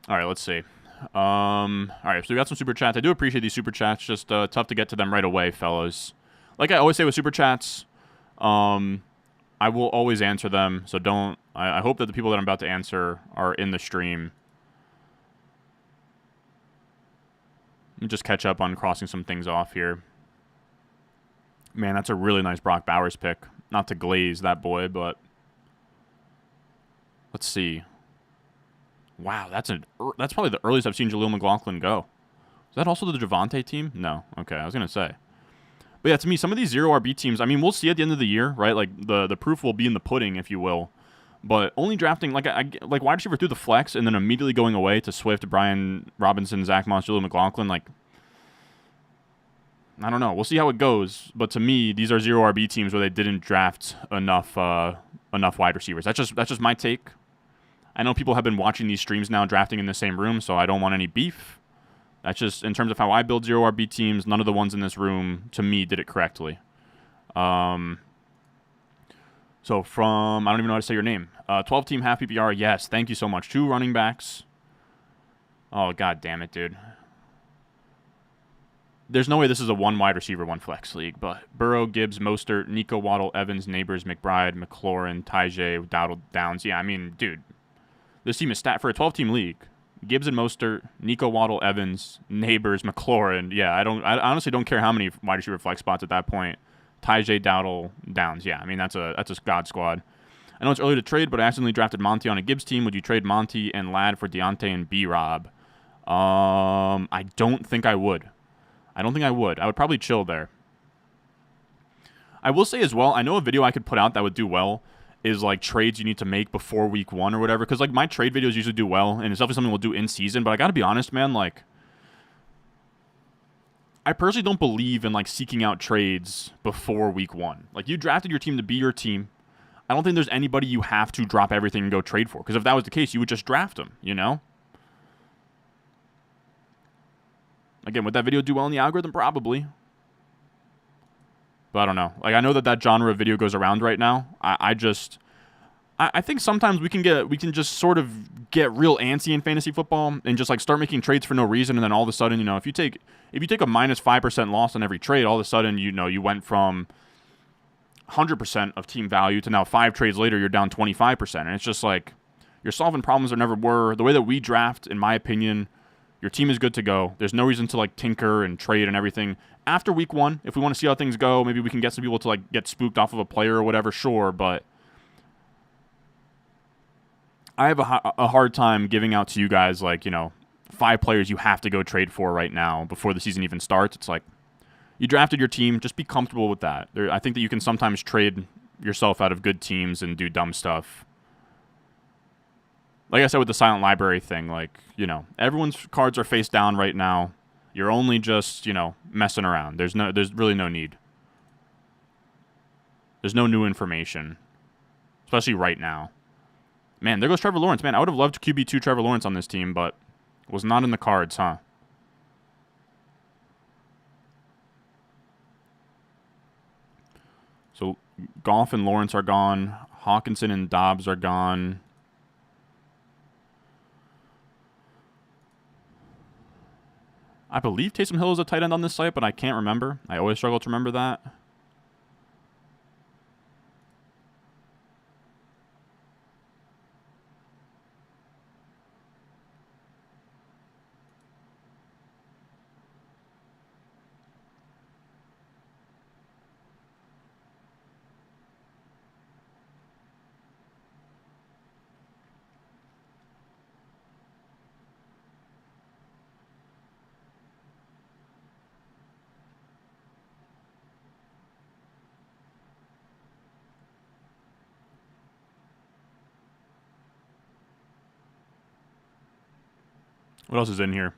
All right, let's see. All right, so we got some super chats. I do appreciate these super chats. Just tough to get to them right away, fellas. Like I always say with super chats, I will always answer them. So don't. I hope that the people that I'm about to answer are in the stream. Let me just catch up on crossing some things off here. Man, that's a really nice Brock Bowers pick. Not to glaze that boy, but let's see. Wow, that's probably the earliest I've seen Jaleel McLaughlin go. Is that also the Javonte team? No. Okay, I was gonna say. But yeah, to me, some of these zero RB teams, I mean, we'll see at the end of the year, right? Like the proof will be in the pudding, if you will. But only drafting like wide receiver through the flex and then immediately going away to Swift, Brian Robinson, Zach Moss, Jaleel McLaughlin, like I don't know. We'll see how it goes. But to me, these are zero RB teams where they didn't draft enough wide receivers. That's just my take. I know people have been watching these streams now, drafting in the same room, so I don't want any beef. That's just in terms of how I build zero RB teams. None of the ones in this room, to me, did it correctly. So from I don't even know how to say your name. 12-team half PPR. Yes, thank you so much. 2 running backs. Oh god damn it, dude. There's no way this is a 1 wide receiver, 1 flex league, but Burrow, Gibbs, Mostert, Nico Waddle, Evans, Neighbors, McBride, McLaurin, Tyjae, Dowdle, Downs. Yeah, I mean, dude, this team is stat for a 12-team league. Gibbs and Mostert, Nico Waddle, Evans, Neighbors, McLaurin. Yeah, I honestly don't care how many wide receiver flex spots at that point. Tyjae, Dowdle, Downs. Yeah, I mean that's a god squad. I know it's early to trade, but I accidentally drafted Monty on a Gibbs team. Would you trade Monty and Ladd for Deontay and B-Rob? I don't think I would. I would probably chill there. I will say as well, I know a video I could put out that would do well is like trades you need to make before week 1 or whatever. Because like my trade videos usually do well, and it's definitely something we'll do in season. But I got to be honest, man, like I personally don't believe in like seeking out trades before week 1. Like you drafted your team to be your team. I don't think there's anybody you have to drop everything and go trade for. Because if that was the case, you would just draft them, you know? Again, would that video do well in the algorithm? Probably. But I don't know. Like I know that genre of video goes around right now. I think sometimes we can just sort of get real antsy in fantasy football and just like start making trades for no reason, and then all of a sudden, you know, if you take a minus 5% loss on every trade, all of a sudden, you know, you went from 100% of team value to now 5 trades later you're down 25%, and it's just like you're solving problems that never were. The way that we draft, in my opinion, your team is good to go. There's no reason to like tinker and trade and everything. After week 1, if we want to see how things go, maybe we can get some people to like get spooked off of a player or whatever, sure, but I have a hard time giving out to you guys like, you know, 5 players you have to go trade for right now before the season even starts. It's like you drafted your team, just be comfortable with that. I think that you can sometimes trade yourself out of good teams and do dumb stuff. Like I said with the silent library thing, like, you know, everyone's cards are face down right now. You're only just, you know, messing around. There's really no need. There's no new information, especially right now. Man, there goes Trevor Lawrence. Man, I would have loved QB2 Trevor Lawrence on this team, but was not in the cards, huh? So Goff and Lawrence are gone. Hawkinson and Dobbs are gone. I believe Taysom Hill is a tight end on this site, but I can't remember. I always struggle to remember that. What else is in here?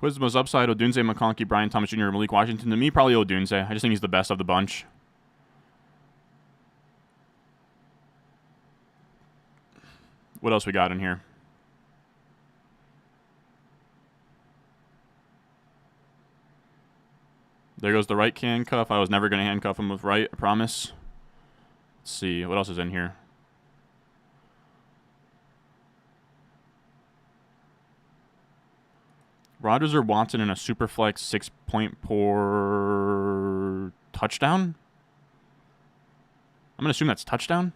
Who has the most upside? Odunze, McConkey, Brian Thomas Jr., Malik Washington. To me, probably Odunze. I just think he's the best of the bunch. What else we got in here? There goes the right handcuff. I was never going to handcuff him with right, I promise. Let's see. What else is in here? Rodgers or Watson in a super flex 6-point per touchdown? I'm going to assume that's touchdown.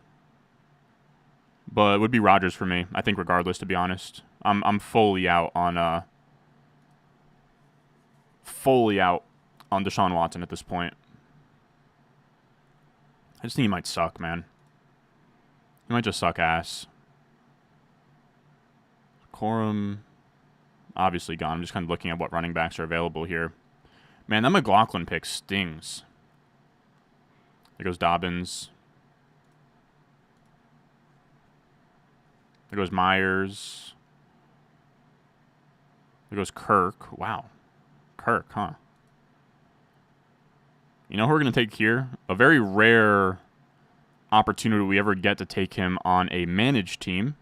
But it would be Rodgers for me, I think, regardless, to be honest. I'm fully out on Deshaun Watson at this point. I just think he might suck, man. He might just suck ass. Corum, obviously gone. I'm just kind of looking at what running backs are available here. Man, that McLaughlin pick stings. There goes Dobbins. There goes Myers. There goes Kirk. Wow. Kirk, huh? You know who we're going to take here? A very rare opportunity we ever get to take him on a managed team.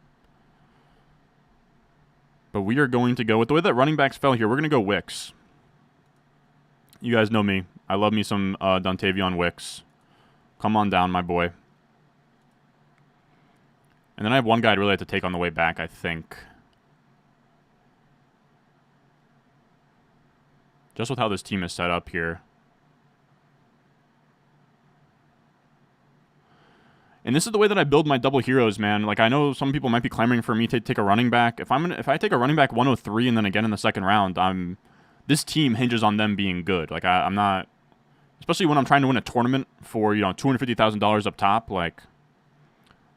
But we are going to go with the way that running backs fell here. We're going to go Wicks. You guys know me. I love me some Dontavion Wicks. Come on down, my boy. And then I have one guy I'd really like to take on the way back, I think. Just with how this team is set up here. And this is the way that I build my double heroes, man. Like, I know some people might be clamoring for me to take a running back. If I take a running back 103 and then again in the second round, this team hinges on them being good. Like, I'm not, especially when I'm trying to win a tournament for, you know, $250,000 up top. Like,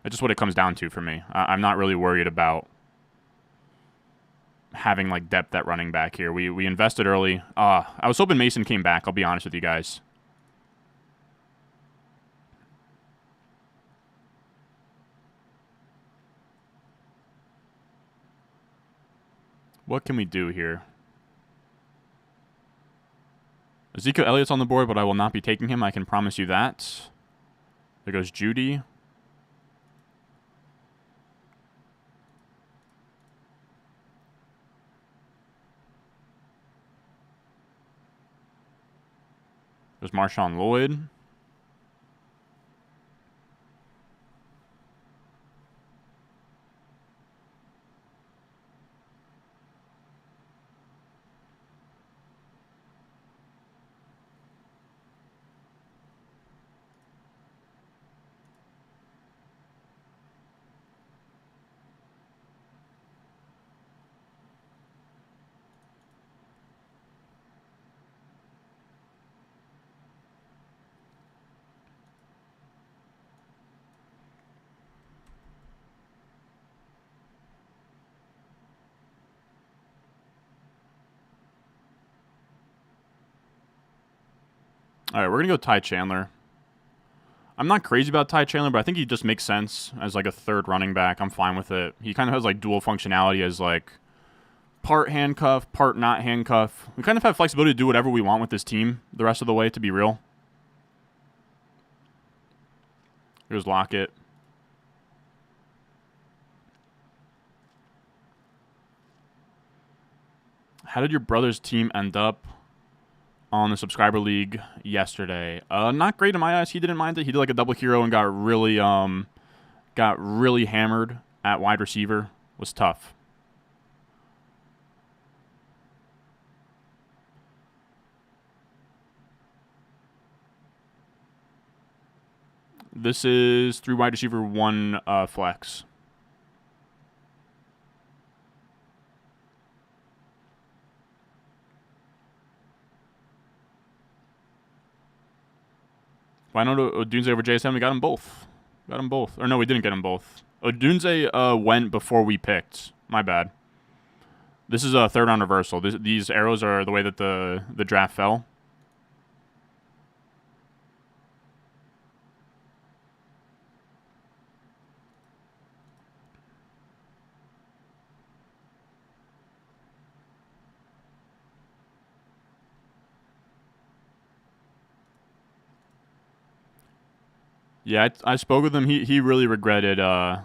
that's just what it comes down to for me. I'm not really worried about having like depth at running back here. We invested early. I was hoping Mason came back. I'll be honest with you guys. What can we do here? Ezekiel Elliott's on the board, but I will not be taking him. I can promise you that. There goes Judy. There's Marshawn Lloyd. All right, we're going to go Ty Chandler. I'm not crazy about Ty Chandler, but I think he just makes sense as like a third running back. I'm fine with it. He kind of has like dual functionality as like part handcuff, part not handcuff. We kind of have flexibility to do whatever we want with this team the rest of the way, to be real. Here's Lockett. How did your brother's team end up on the subscriber league yesterday? Not great in my eyes. He didn't mind it. He did like a double hero and got really hammered at wide receiver. Was tough. This is 3 wide receiver, 1 flex. Why not Odunze over JSN? We got them both. Or no, we didn't get them both. Odunze went before we picked. My bad. This is a third round reversal. These arrows are the way that the draft fell. Yeah, I spoke with him. He really regretted going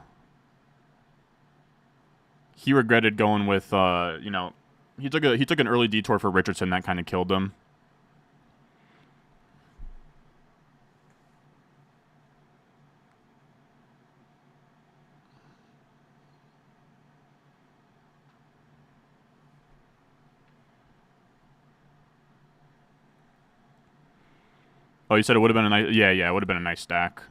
with he took an early detour for Richardson that kind of killed him. Oh, you said it would have been a nice it would have been a nice stack.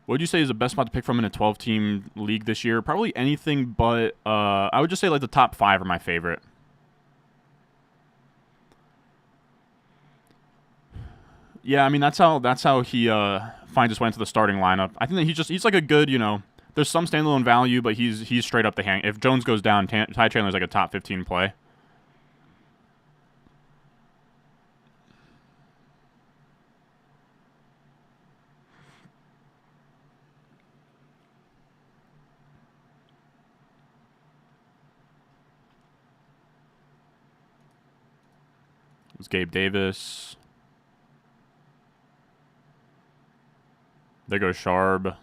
What would you say is the best spot to pick from in a 12-team league this year? Probably anything but I would just say like the top 5 are my favorite. Yeah, I mean that's how he finds his way into the starting lineup. I think that he's like a good, there's some standalone value, but he's straight up the hang. If Jones goes down, Ty Chandler's like a top 15 play. It's Gabe Davis. There goes Sharb.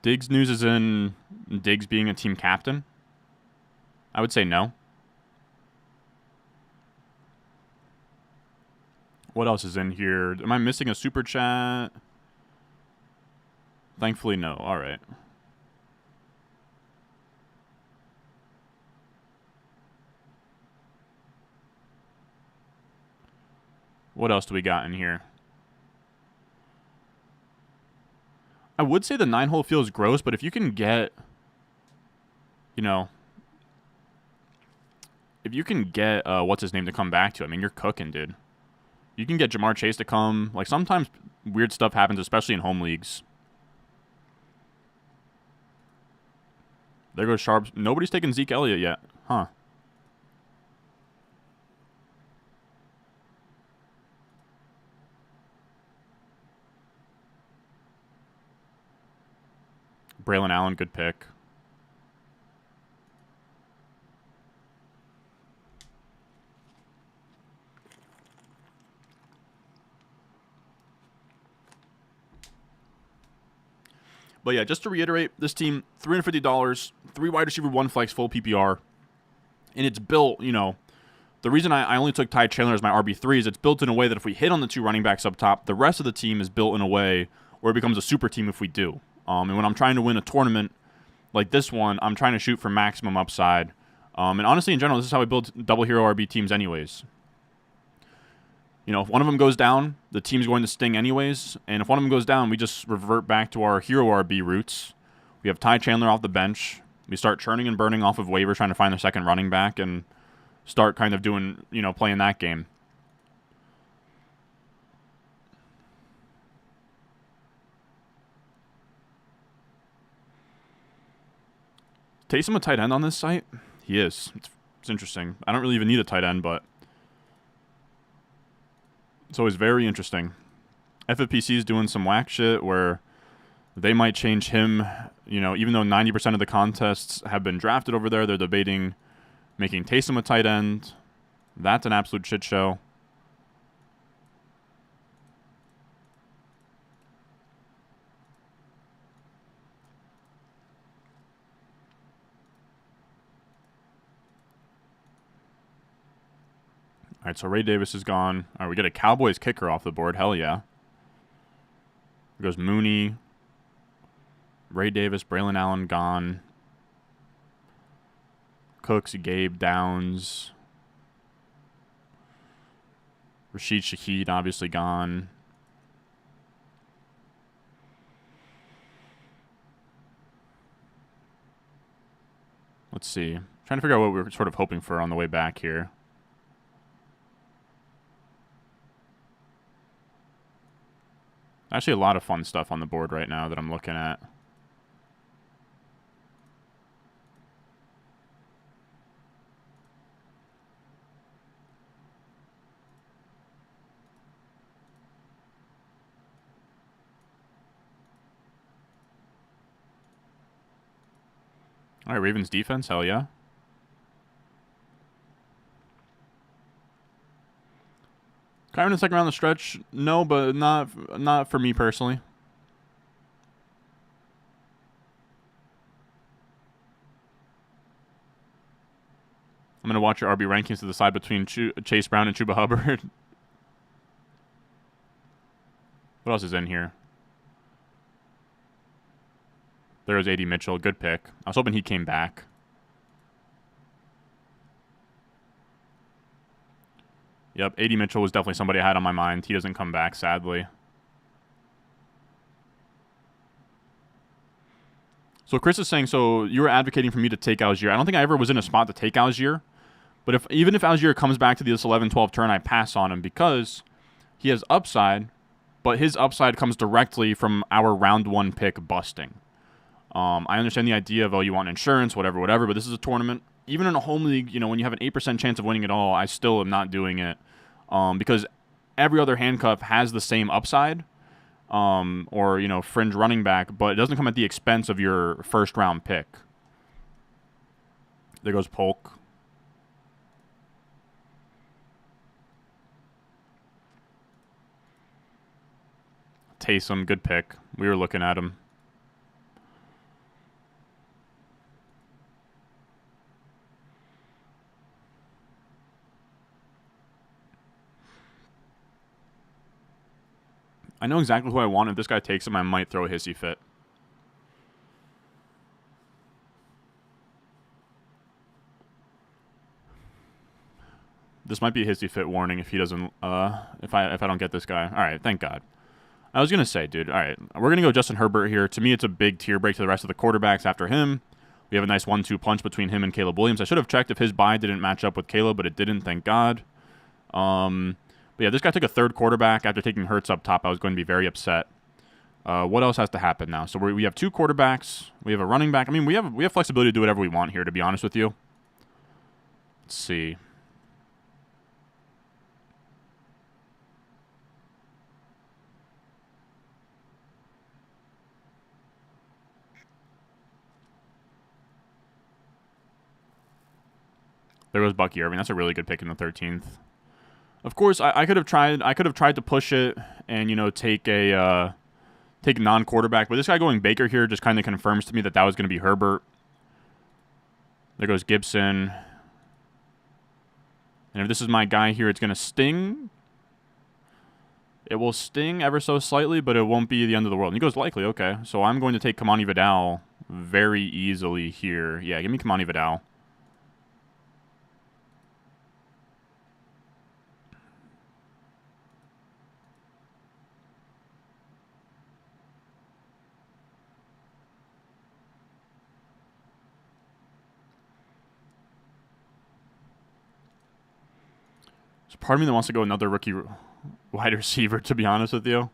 Diggs news is in Diggs being a team captain. I would say no. What else is in here? Am I missing a super chat? Thankfully, no. All right. What else do we got in here? I would say the 9-hole feels gross, but if you can get, if you can get what's his name to come back to, I mean, you're cooking, dude. You can get Jamar Chase to come. Like sometimes weird stuff happens, especially in home leagues. There goes Sharp. Nobody's taken Zeke Elliott yet, huh? Braylon Allen, good pick. But yeah, just to reiterate, this team, $350, 3 wide receiver, 1 flex, full PPR. And it's built, the reason I only took Ty Chandler as my RB3 is it's built in a way that if we hit on the 2 running backs up top, the rest of the team is built in a way where it becomes a super team if we do. And when I'm trying to win a tournament like this one, I'm trying to shoot for maximum upside. And honestly, in general, this is how I build double hero RB teams anyways. If one of them goes down, the team's going to sting anyways. And if one of them goes down, we just revert back to our hero RB roots. We have Ty Chandler off the bench. We start churning and burning off of waivers, trying to find the second running back, and start kind of doing, playing that game. Taysom a tight end on this site? He is. It's interesting. I don't really even need a tight end, but it's always very interesting. FFPC is doing some whack shit where they might change him, even though 90% of the contests have been drafted over there, they're debating making Taysom a tight end. That's an absolute shit show. All right, so Ray Davis is gone. All right, we get a Cowboys kicker off the board. Hell yeah. There goes Mooney. Ray Davis, Braylon Allen gone. Cooks, Gabe, Downs. Rashid Shaheed obviously gone. Let's see. Trying to figure out what we were sort of hoping for on the way back here. Actually, a lot of fun stuff on the board right now that I'm looking at. All right, Ravens defense, hell yeah. Kyron in the second round of the stretch, no, but not for me personally. I'm going to watch your RB rankings to decide between Chase Brown and Chuba Hubbard. What else is in here? There was A.D. Mitchell. Good pick. I was hoping he came back. Yep, A.D. Mitchell was definitely somebody I had on my mind. He doesn't come back, sadly. So Chris is saying, so you were advocating for me to take Algier. I don't think I ever was in a spot to take Algier. But even if Algier comes back to this 11-12 turn, I pass on him because he has upside, but his upside comes directly from our round 1 pick busting. I understand the idea of, oh, you want insurance, whatever, but this is a tournament. Even in a home league, when you have an 8% chance of winning it all, I still am not doing it because every other handcuff has the same upside or, fringe running back, but it doesn't come at the expense of your first-round pick. There goes Polk. Taysom, good pick. We were looking at him. I know exactly who I want. If this guy takes him, I might throw a hissy fit. This might be a hissy fit warning if he doesn't. If I don't get this guy. All right, thank God. I was gonna say, dude. All right, we're gonna go Justin Herbert here. To me, it's a big tier break to the rest of the quarterbacks after him. We have a nice 1-2 punch between him and Caleb Williams. I should have checked if his bye didn't match up with Caleb, but it didn't. Thank God. But yeah, this guy took a third quarterback after taking Hurts up top. I was going to be very upset. What else has to happen now? So we have 2 quarterbacks. We have a running back. I mean, we have flexibility to do whatever we want here, to be honest with you. Let's see. There goes Bucky Irving. That's a really good pick in the 13th. Of course, I could have tried to push it and take a non-quarterback, but this guy going Baker here just kind of confirms to me that was going to be Herbert. There goes Gibson. And if this is my guy here, it's going to sting. It will sting ever so slightly, but it won't be the end of the world. And he goes likely. Okay, so I'm going to take Kamani Vidal very easily here. Yeah, give me Kamani Vidal. Part of me that wants to go another rookie wide receiver, to be honest with you.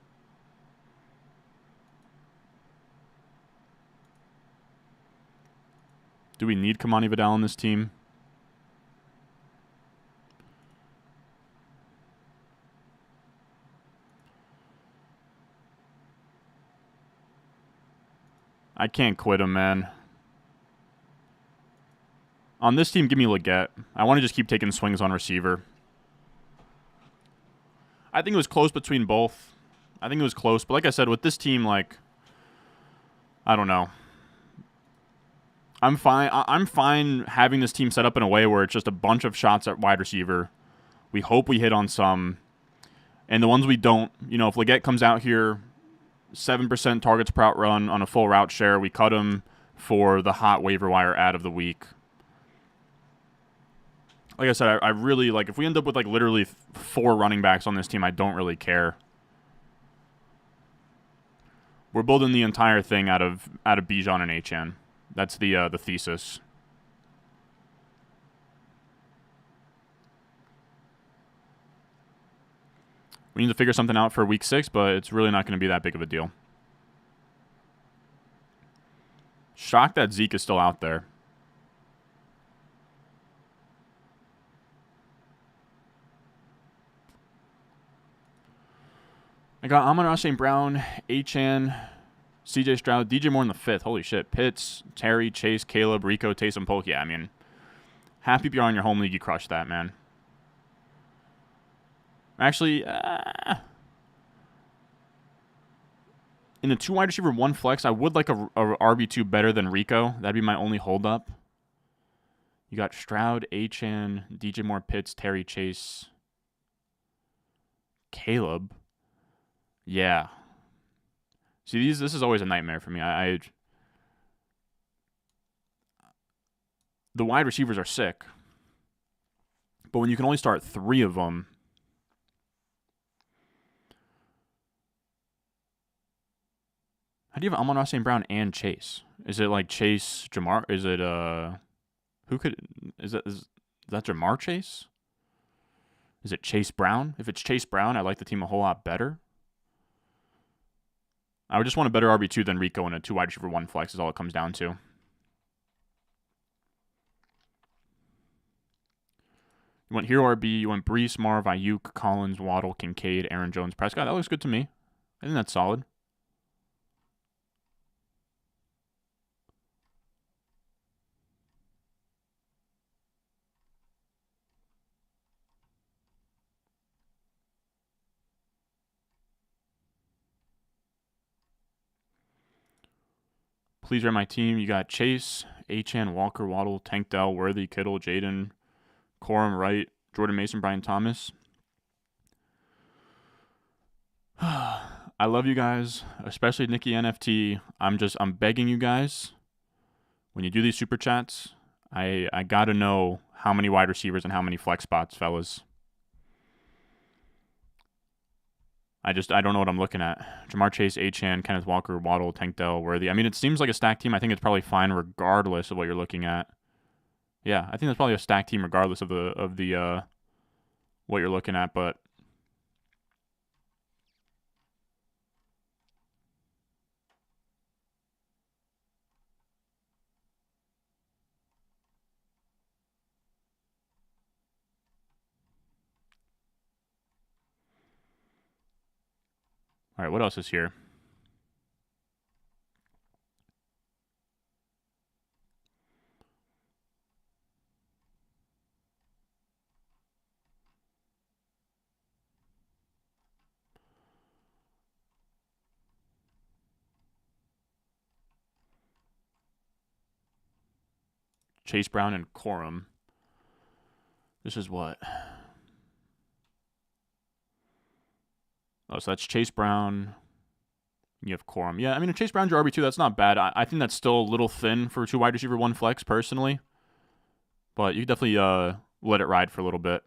Do we need Kamani Vidal on this team? I can't quit him, man. On this team, give me Leggett. I want to just keep taking swings on receiver. I think it was close between both. I think it was close. But like I said, with this team, I don't know. I'm fine having this team set up in a way where it's just a bunch of shots at wide receiver. We hope we hit on some. And the ones we don't, if Leggett comes out here, 7% targets per route run on a full route share, we cut him for the hot waiver wire ad of the week. Like I said, I really, if we end up with, literally 4 running backs on this team, I don't really care. We're building the entire thing out of Bijan and Achane. That's the thesis. We need to figure something out for week 6, but it's really not going to be that big of a deal. Shocked that Zeke is still out there. I got Amon-Ra St. Brown, Achane, C.J. Stroud, DJ Moore in the 5th. Holy shit. Pitts, Terry, Chase, Caleb, Rico, Taysom, Polk. Yeah, I mean, half PPR in your home league, you crushed that, man. Actually, in the 2 wide receiver, 1 flex, I would like a RB2 better than Rico. That'd be my only holdup. You got Stroud, Achane, DJ Moore, Pitts, Terry, Chase, Caleb. Yeah. See, this is always a nightmare for me. The wide receivers are sick, but when you can only start 3 of them, how do you have Amon-Ra St. Brown and Chase? Is it like Chase, Jamar? Is it is that Jamar Chase? Is it Chase Brown? If it's Chase Brown, I like the team a whole lot better. I would just want a better RB2 than Rico in a 2 wide receiver 1 flex is all it comes down to. You want hero RB, you want Brees, Marv, Ayuk, Collins, Waddle, Kincaid, Aaron Jones, Prescott. That looks good to me. I think that's solid. Please rate my team. You got Chase, Achane, Walker, Waddle, Tank Dell, Worthy, Kittle, Jaden, Corum, Wright, Jordan Mason, Brian Thomas. I love you guys, especially Nikki NFT. I'm begging you guys, when you do these super chats, I gotta know how many wide receivers and how many flex spots, fellas. I don't know what I'm looking at. Jamar Chase, Achane, Kenneth Walker, Waddle, Tank Dell, Worthy. I mean, it seems like a stacked team. I think it's probably fine regardless of what you're looking at. Yeah, I think that's probably a stacked team regardless of the what you're looking at, but all right, what else is here? Chase Brown and Corum. This is what? Oh, so that's Chase Brown. You have Corum. Yeah, I mean, if Chase Brown's your RB2, that's not bad. I think that's still a little thin for 2 wide receiver 1 flex, personally. But you can definitely let it ride for a little bit.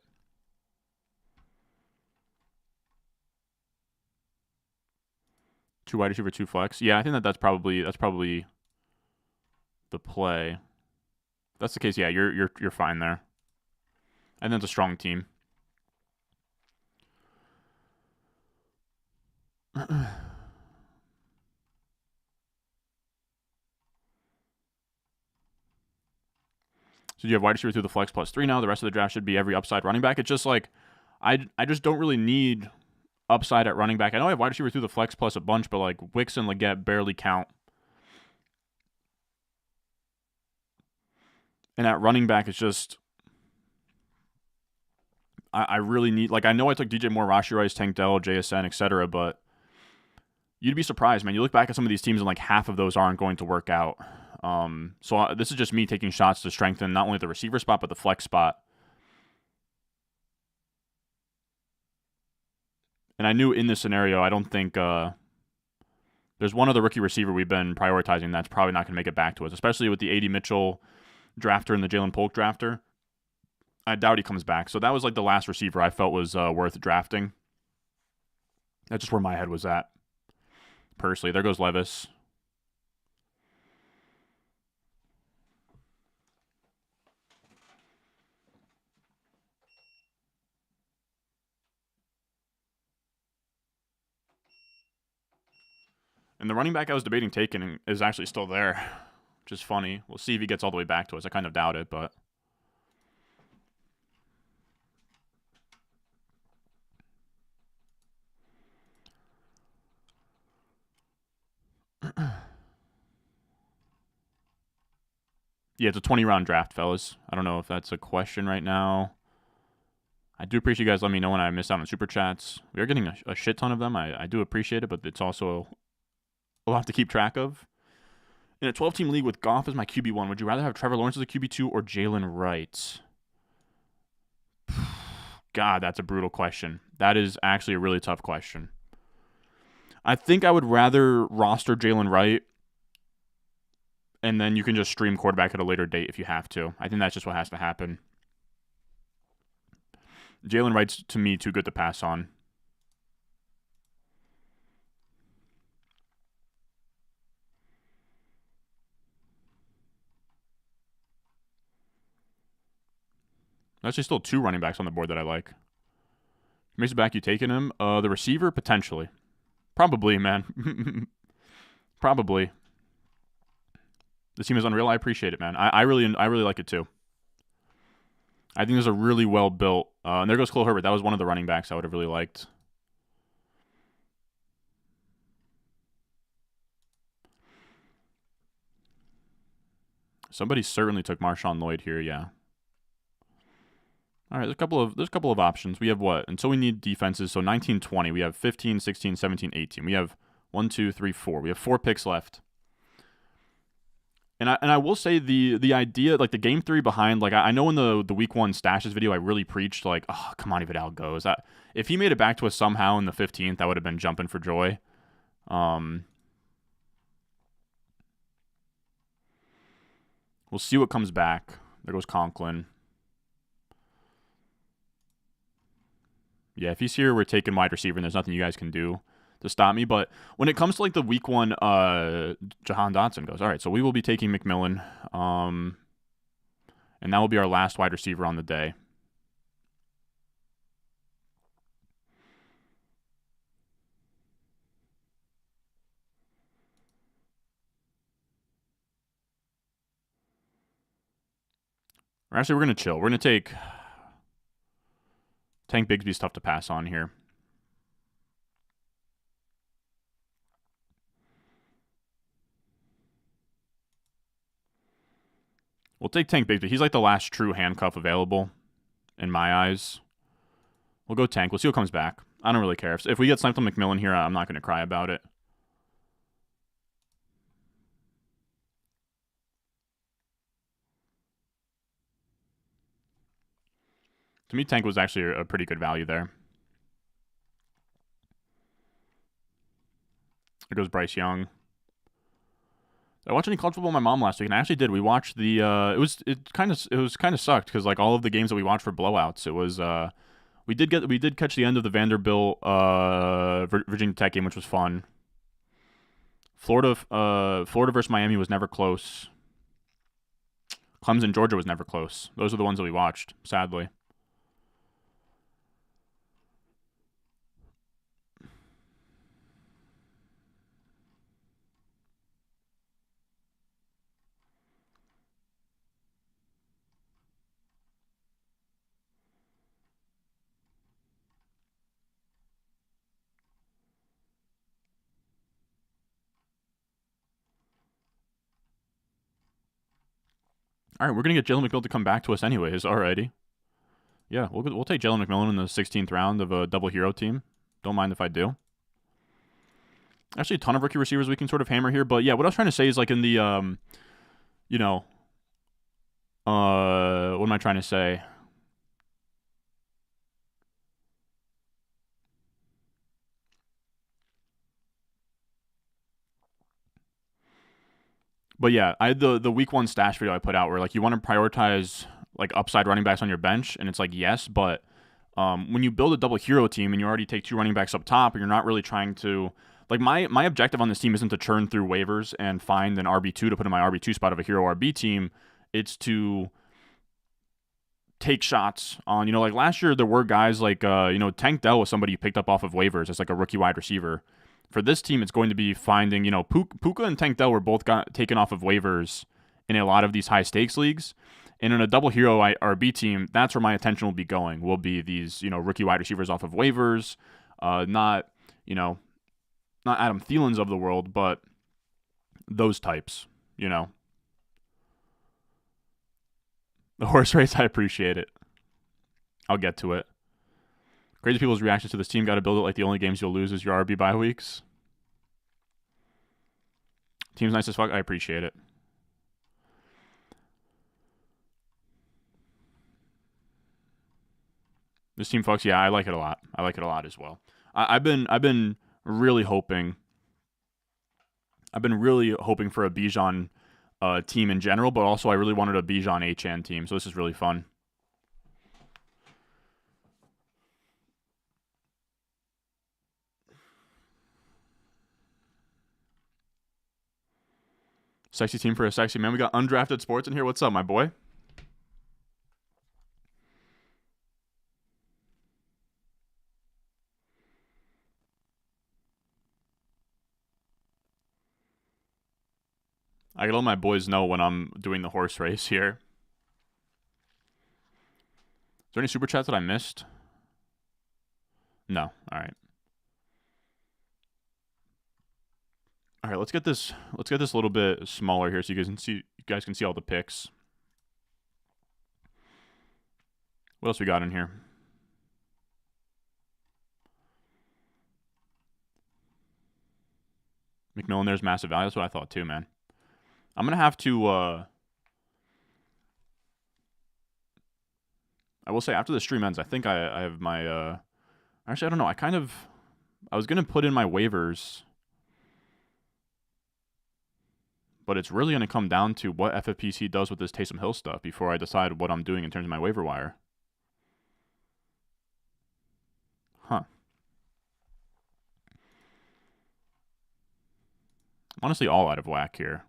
Two wide receiver, 2 flex. Yeah, I think that's probably the play. If that's the case, yeah, you're fine there. And then it's a strong team. So you have wide receiver through the flex +3 now. The rest of the draft should be every upside running back. It's just like I just don't really need upside at running back. I know I have wide receiver through the flex plus a bunch, but like Wicks and Leggett barely count. And at running back, it's just I really need, like, I know I took DJ Moore, Rashee Rice, Tank Dell, JSN, etc., but you'd be surprised, man. You look back at some of these teams and like half of those aren't going to work out. So this is just me taking shots to strengthen not only the receiver spot, but the flex spot. And I knew in this scenario, I don't think there's one other rookie receiver we've been prioritizing that's probably not going to make it back to us, especially with the A.D. Mitchell drafter and the Jalen Polk drafter. I doubt he comes back. So that was like the last receiver I felt was worth drafting. That's just where my head was at, personally. There goes Levis. And the running back I was debating taking is actually still there, which is funny. We'll see if he gets all the way back to us. I kind of doubt it, but... Yeah, it's a 20-round draft, fellas. I don't know if that's a question right now. I do appreciate you guys letting me know when I miss out on super chats. We are getting a shit ton of them. I do appreciate it, but it's also a lot to keep track of. In a 12-team league with Goff as my QB1, would you rather have Trevor Lawrence as a QB2 or Jalen Wright? God, that's a brutal question. That is actually a really tough question. I think I would rather roster Jalen Wright, and then you can just stream quarterback at a later date if you have to. I think that's just what has to happen. Jalen Wright's, to me, too good to pass on. Actually, still 2 running backs on the board that I like. Makes it back, you taking him? The receiver, potentially. Probably, man. Probably. This team is unreal. I appreciate it, man. I really like it too. I think there's a really well built. And there goes Khalil Herbert. That was one of the running backs I would have really liked. Somebody certainly took Marshawn Lloyd here. Yeah. All right, there's a couple of options. We have what? Until we need defenses, so 19, 20. We have 15, 16, 17, 18. We have 1, 2, 3, 4. We have 4 picks left. And I will say the idea, like the game theory behind, like I know in the week 1 stashes video, I really preached like, oh, come on, if Vidal goes. If he made it back to us somehow in the 15th, I would have been jumping for joy. We'll see what comes back. There goes Conklin. Yeah, if he's here, we're taking wide receiver, and there's nothing you guys can do to stop me. But when it comes to like the week 1, Jahan Dotson goes. All right, so we will be taking McMillan, and that will be our last wide receiver on the day. Actually, we're going to chill. We're going to take Tank Bigsby's tough to pass on here. We'll take Tank Bigsby. He's like the last true handcuff available in my eyes. We'll go Tank. We'll see what comes back. I don't really care. If we get sniped on McMillan here, I'm not going to cry about it. To me, Tank was actually a pretty good value there. There goes Bryce Young. I watched any college football with my mom last week, and I actually did. We watched the. It kind of sucked because like all of the games that we watched for blowouts. It was we did catch the end of the Vanderbilt Virginia Tech game, which was fun. Florida versus Miami was never close. Clemson Georgia was never close. Those are the ones that we watched. Sadly. All right, we're gonna get Jalen McMillan to come back to us anyways. Alrighty. Yeah, we'll take Jalen McMillan in the 16th round of a double hero team. Don't mind if I do. Actually, a ton of rookie receivers we can sort of hammer here, but yeah, what I was trying to say is like in the what am I trying to say? But yeah, I had the week 1 stash video I put out where like you want to prioritize like upside running backs on your bench, and it's like yes, but when you build a double hero team and you already take 2 running backs up top, and you're not really trying to like my objective on this team isn't to churn through waivers and find an RB2 to put in my RB2 spot of a hero RB team. It's to take shots on, like last year there were guys like Tank Dell was somebody you picked up off of waivers as like a rookie wide receiver. For this team, it's going to be finding, Puka and Tank Dell were both taken off of waivers in a lot of these high stakes leagues. And in a double hero RB team, that's where my attention will be going. Will be these, rookie wide receivers off of waivers, not Adam Thielen's of the world, but those types, The horse race, I appreciate it. I'll get to it. Crazy people's reactions to this team. Got to build it like the only games you'll lose is your RB bye weeks. Team's nice as fuck. I appreciate it. This team fucks. Yeah, I like it a lot. I like it a lot as well. I've been really hoping. I've been really hoping for a Bijan team in general, but also I really wanted a Bijan Achane team. So this is really fun. Sexy team for a sexy man. We got undrafted sports in here. What's up, my boy? I gotta let my boys know when I'm doing the horse race here. Is there any super chats that I missed? No. All right. All right. Let's get this a little bit smaller here so you guys can see all the picks. What else we got in here? McMillan, there's massive value. That's what I thought too, man. I'm gonna have to. I will say after the stream ends, I think I have my. Actually, I don't know. I was gonna put in my waivers, but it's really gonna come down to what FFPC does with this Taysom Hill stuff before I decide what I'm doing in terms of my waiver wire. Huh. Honestly, all out of whack here.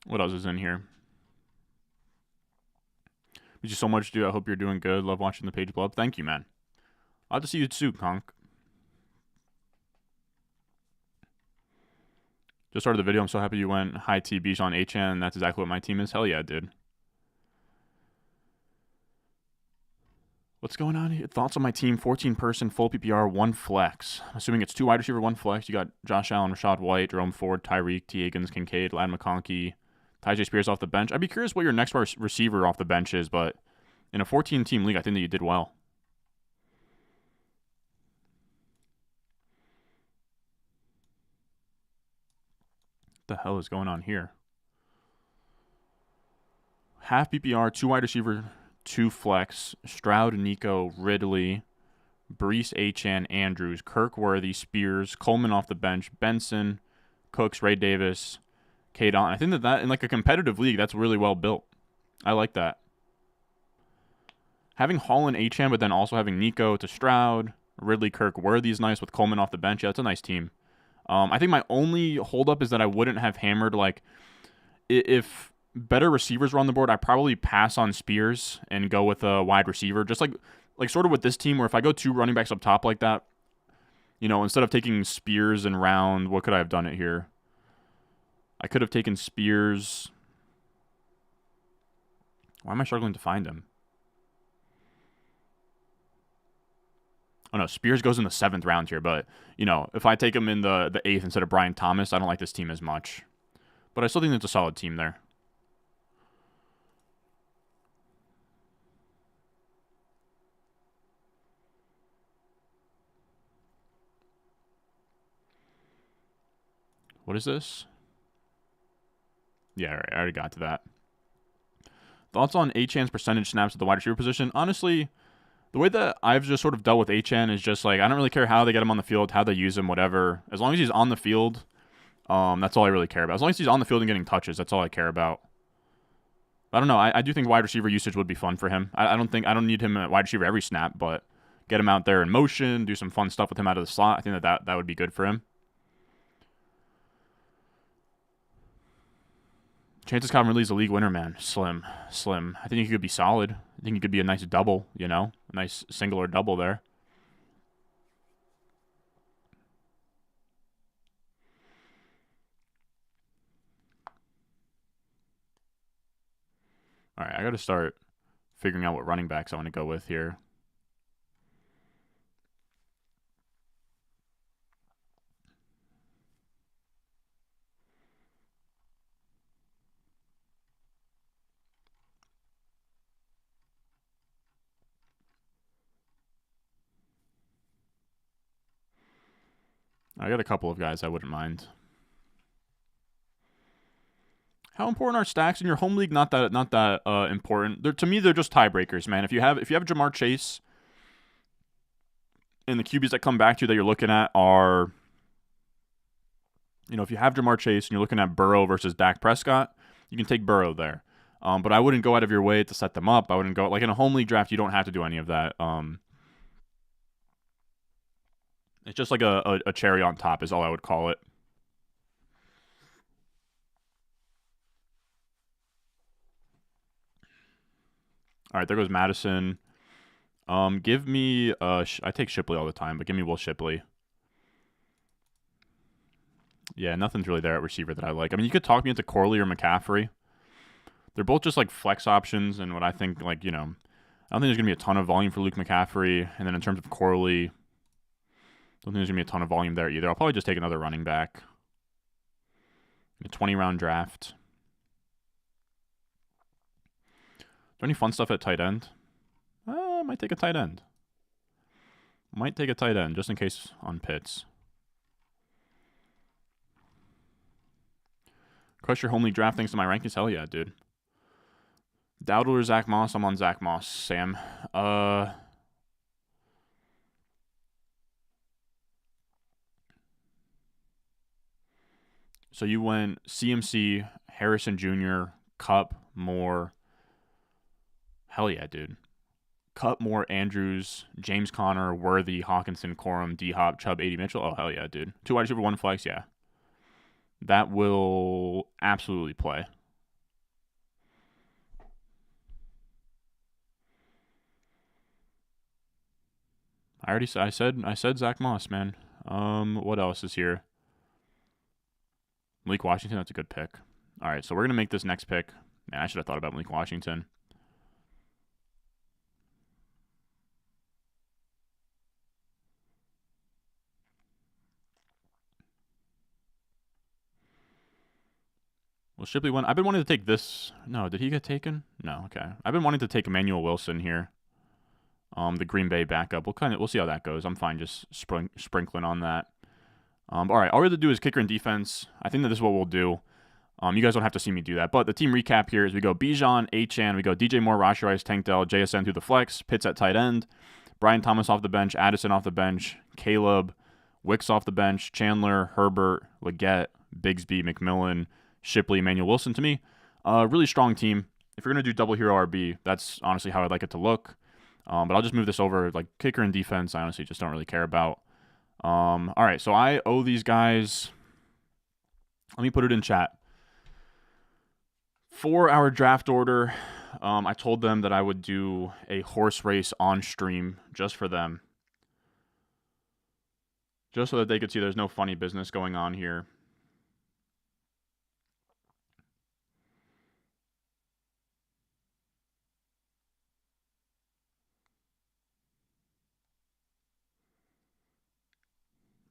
What else is in here? Thank you so much, dude. I hope you're doing good. Love watching the page blow up. Thank you, man. I'll have to see you soon, Conk. Just started the video. I'm so happy you went high T Bijan Achane. That's exactly what my team is. Hell yeah, dude. What's going on here? Thoughts on my team? 14-person, full PPR, 1 flex. Assuming it's 2 wide receiver, 1 flex. You got Josh Allen, Rashad White, Jerome Ford, Tyreek, T. Higgins, Kincaid, Ladd McConkey, Tyjae Spears off the bench. I'd be curious what your next receiver off the bench is, but in a 14-team league, I think that you did well. What the hell is going on here? Half PPR, 2 wide receiver, 2 flex, Stroud, Nico, Ridley, Brees, Achane, Andrews, Kirkworthy, Spears, Coleman off the bench, Benson, Cooks, Ray Davis, Kade on. I think that in like a competitive league, that's really well built. I like that. Having Hall and Achane, but then also having Nico to Stroud, Ridley, Kirkworthy is nice with Coleman off the bench. Yeah, that's a nice team. I think my only holdup is that I wouldn't have hammered like if better receivers were on the board, I'd probably pass on Spears and go with a wide receiver. Just like sort of with this team where if I go 2 running backs up top like that, you know, instead of taking Spears in round, what could I have done it here? I could have taken Spears. Why am I struggling to find him? Oh no, Spears goes in the 7th round here, but you know, if I take him in the 8th instead of Brian Thomas, I don't like this team as much. But I still think it's a solid team there. What is this? Yeah, right, I already got to that. Thoughts on Achane's percentage snaps at the wide receiver position? Honestly, the way that I've just sort of dealt with Achane is just like I don't really care how they get him on the field, how they use him, whatever. As long as he's on the field, that's all I really care about. As long as he's on the field and getting touches, that's all I care about. I don't know. I do think wide receiver usage would be fun for him. I don't need him at wide receiver every snap, but get him out there in motion, do some fun stuff with him out of the slot. I think that would be good for him. Chances Calvin Ridley's a league winner, man. Slim. I think he could be solid. I think he could be a nice double, you know? A nice single or double there. All right, I got to start figuring out what running backs I want to go with here. I got a couple of guys I wouldn't mind. How important are stacks in your home league? Not that important. To me, they're just tiebreakers, man. If you have Jamar Chase, and the QBs that come back to you that you're looking at are, if you have Jamar Chase and you're looking at Burrow versus Dak Prescott, you can take Burrow there. But I wouldn't go out of your way to set them up. I wouldn't go like in a home league draft. You don't have to do any of that. It's just like a cherry on top is all I would call it. All right, there goes Madison. Give me I take Shipley all the time, but give me Will Shipley. Yeah, nothing's really there at receiver that I like. I mean, you could talk me into Corley or McCaffrey. They're both just like flex options, and what I think, I don't think there's gonna be a ton of volume for Luke McCaffrey. And then in terms of Corley, I don't think there's gonna be a ton of volume there either. I'll probably just take another running back. A 20-round draft. Is there any fun stuff at tight end? I might take a tight end. Might take a tight end just in case on Pitts. Crush your home league draft thanks to my rankings. Hell yeah, dude. Dowdle or Zach Moss? I'm on Zach Moss, Sam. So you went CMC, Harrison Jr., Kupp, Moore. Hell yeah, dude. Kupp, Moore, Andrews, James Conner, Worthy, Hawkinson, Corum, D-Hop, Chubb, 80 Mitchell. Oh, hell yeah, dude. 2 wide receiver, 1 flex, yeah. That will absolutely play. I said Zach Moss, man. What else is here? Malik Washington, that's a good pick. All right, so we're going to make this next pick. Man, I should have thought about Malik Washington. Well, Shipley went. I've been wanting to take this. No, did he get taken? No, okay. I've been wanting to take Emmanuel Wilson here. The Green Bay backup. We'll see how that goes. I'm fine just sprinkling on that. All right, all we have to do is kicker and defense. I think that this is what we'll do. You guys don't have to see me do that. But the team recap here is we go Bijan, Achane, we go DJ Moore, Rashee Rice, Tank Dell, JSN through the flex, Pitts at tight end, Brian Thomas off the bench, Addison off the bench, Caleb, Wicks off the bench, Chandler, Herbert, Leggett, Bigsby, McMillan, Shipley, Emmanuel Wilson. To me, really strong team. If you're going to do double hero RB, that's honestly how I'd like it to look. But I'll just move this over. Like kicker and defense, I honestly just don't really care about. All right, so I owe these guys. Let me put it in chat. For our draft order, I told them that I would do a horse race on stream just for them. Just so that they could see there's no funny business going on here.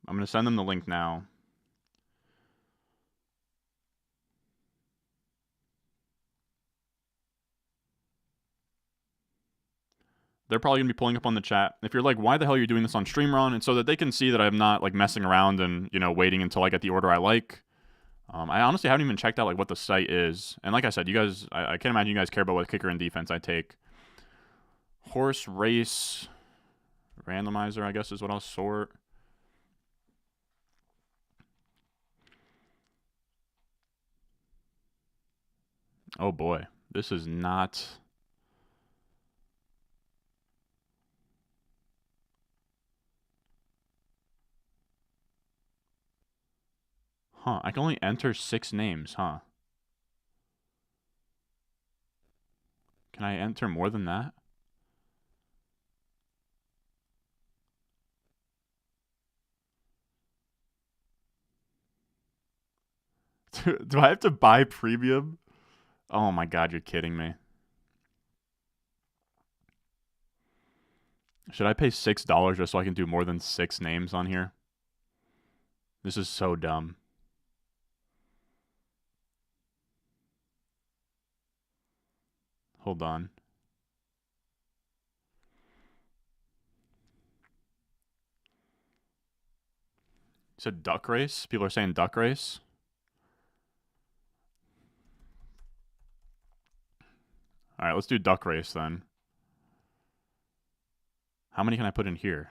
I'm going to send them the link now. They're probably going to be pulling up on the chat. If you're like, why the hell are you doing this on StreamRun? And so that they can see that I'm not like messing around and, waiting until I get the order I like. I honestly haven't even checked out like what the site is. And like I said, you guys, I can't imagine you guys care about what kicker and defense I take. Horse race randomizer, I guess is what I'll sort. Oh boy, this is not... Huh, I can only enter 6 names, huh? Can I enter more than that? Do I have to buy premium? Oh my god, you're kidding me. Should I pay $6 just so I can do more than 6 names on here? This is so dumb. Hold on. You said duck race? People are saying duck race? Alright, let's do duck race then. How many can I put in here?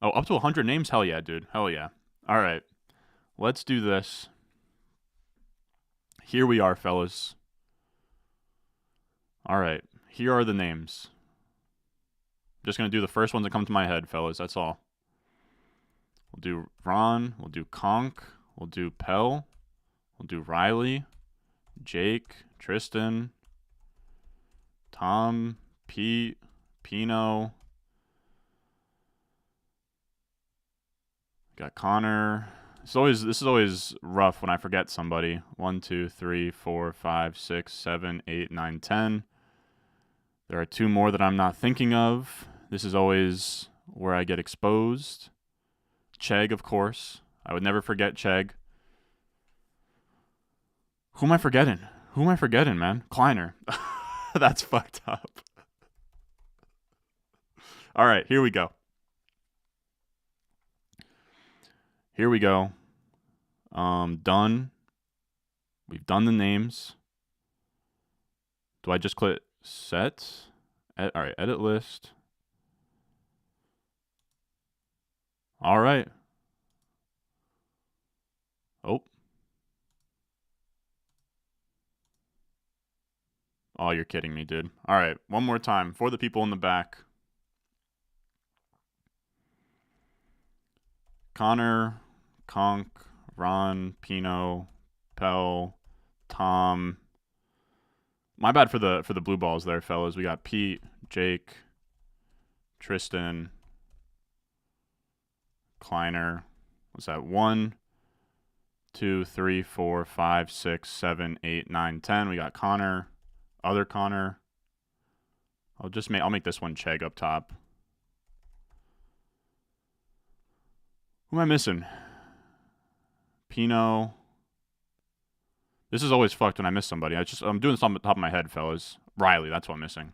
Oh, up to 100 names? Hell yeah, dude. Hell yeah. Alright, let's do this. Here we are, fellas. Alright, here are the names. I'm just going to do the first ones that come to my head, fellas. That's all. We'll do Ron. We'll do Conk. We'll do Pell. We'll do Riley. Jake. Tristan. Tom. Pete. Pino. Got Connor. This is always rough when I forget somebody. 1, 2, 3, 4, 5, 6, 7, 8, 9, 10. There are 2 more that I'm not thinking of. This is always where I get exposed. Chegg, of course. I would never forget Chegg. Who am I forgetting? Who am I forgetting, man? Kleiner. That's fucked up. All right, here we go. Here we go. Done. We've done the names. Do I just click set? All right, edit list. All right. Oh. Oh, you're kidding me, dude. All right, one more time for the people in the back. Connor, Conk, Ron, Pino, Pell, Tom. My bad for the blue balls there, fellas. We got Pete, Jake, Tristan, Kleiner. What's that? 1, 2, 3, 4, 5, 6, 7, 8, 9, 10. We got Connor, other Connor. I'll make this one Chegg up top. Who am I missing? Pino. This is always fucked when I miss somebody. I'm doing this on the top of my head, fellas. Riley, that's what I'm missing.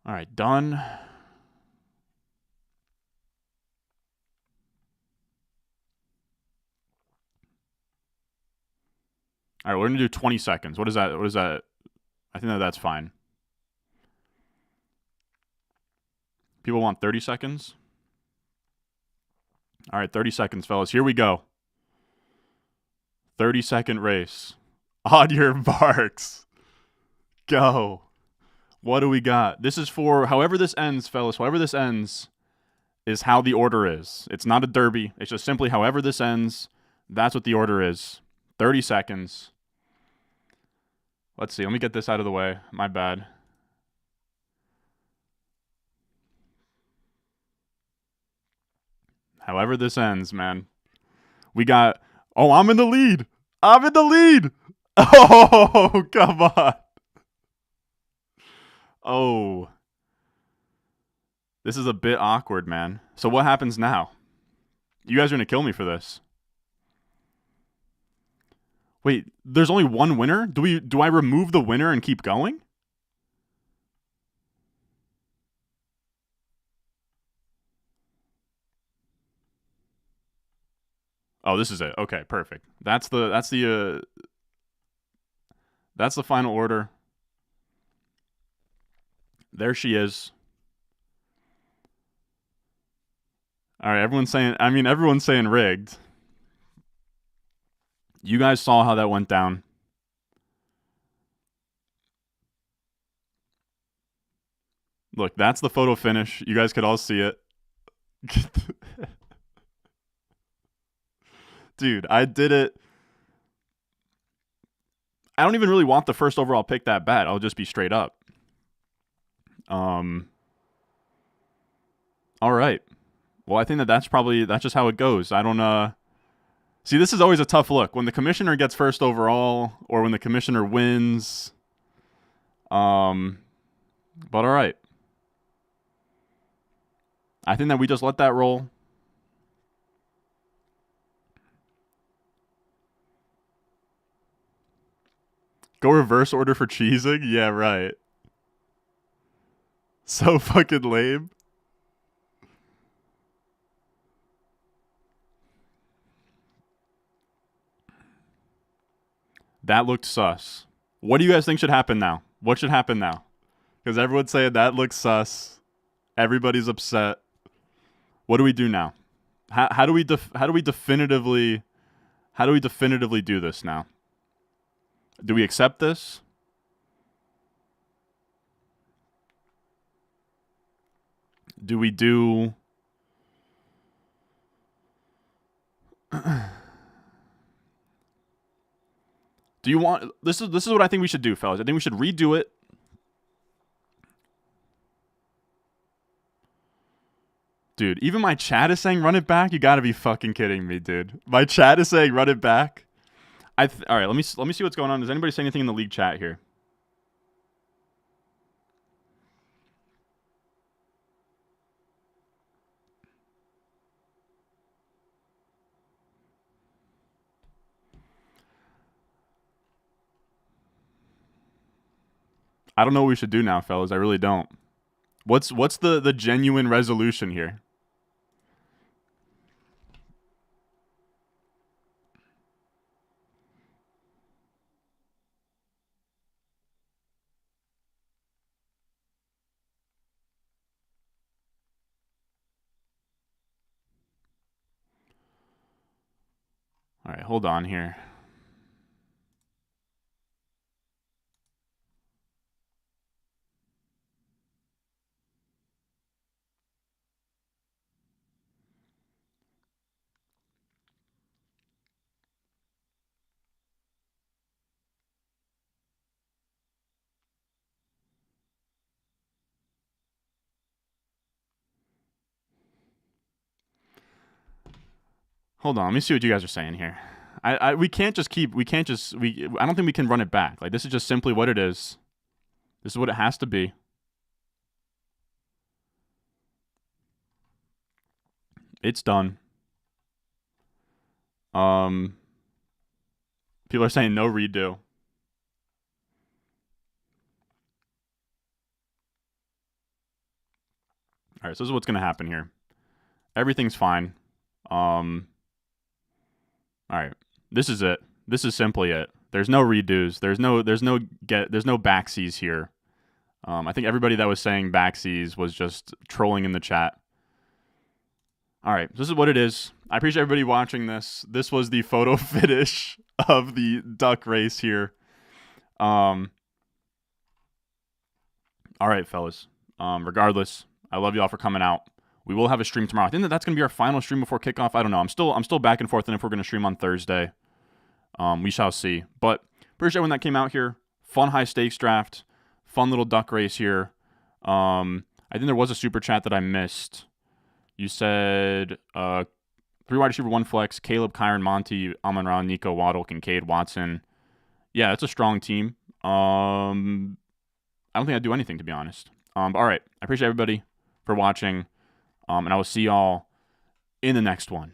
All right, done. All right, we're gonna do 20 seconds. What is that? I think that's fine. People want 30 seconds? All right, 30 seconds, fellas. Here we go. 30-second race. On your marks. Go. What do we got? This is for however this ends, fellas. However this ends is how the order is. It's not a derby. It's just simply however this ends, that's what the order is. 30 seconds. Let's see. Let me get this out of the way. My bad. However this ends, man. We got... Oh, I'm in the lead. I'm in the lead. Oh, come on. Oh. This is a bit awkward, man. So what happens now? You guys are going to kill me for this. Wait, there's only one winner? Do I remove the winner and keep going? Oh, this is it. Okay, perfect. That's the final order. There she is. All right, everyone's saying rigged. You guys saw how that went down. Look, that's the photo finish. You guys could all see it. Dude, I did it. I don't even really want the first overall pick that bad. I'll just be straight up. All right. Well, I think that's just how it goes. I don't See, this is always a tough look when the commissioner gets first overall or when the commissioner wins. But all right. I think that we just let that roll. Go reverse order for cheesing? Yeah, right. So fucking lame. That looked sus. What do you guys think should happen now? What should happen now? Because everyone's saying that looks sus. Everybody's upset. What do we do now? How do we definitively do this now? Do we accept this? Do we do? Do you want this is what I think we should do, fellas. I think we should redo it. Dude, even my chat is saying run it back. You gotta be fucking kidding me, dude. My chat is saying run it back. All right. Let me see what's going on. Does anybody say anything in the league chat here? I don't know what we should do now, fellas. I really don't. What's the genuine resolution here? All right, hold on here. Hold on, let me see what you guys are saying here. We can't just I don't think we can run it back. Like, this is just simply what it is. This is what it has to be. It's done. People are saying no redo. All right, so this is what's gonna happen here. Everything's fine. All right, this is it. This is simply it. There's no redos. There's no backsies here. I think everybody that was saying backsies was just trolling in the chat. All right, this is what it is. I appreciate everybody watching this. This was the photo finish of the duck race here. All right, fellas. Regardless, I love y'all for coming out. We will have a stream tomorrow. I think that's gonna be our final stream before kickoff. I don't know. I'm still back and forth on if we're gonna stream on Thursday. We shall see. But appreciate everyone that came out here. Fun high stakes draft. Fun little duck race here. I think there was a super chat that I missed. You said 3 wide receiver, 1 flex, Caleb, Kyron, Monty, Amon-Ra, Nico, Waddle, Kincaid, Watson. Yeah, that's a strong team. I don't think I'd do anything, to be honest. All right. I appreciate everybody for watching. And I will see y'all in the next one.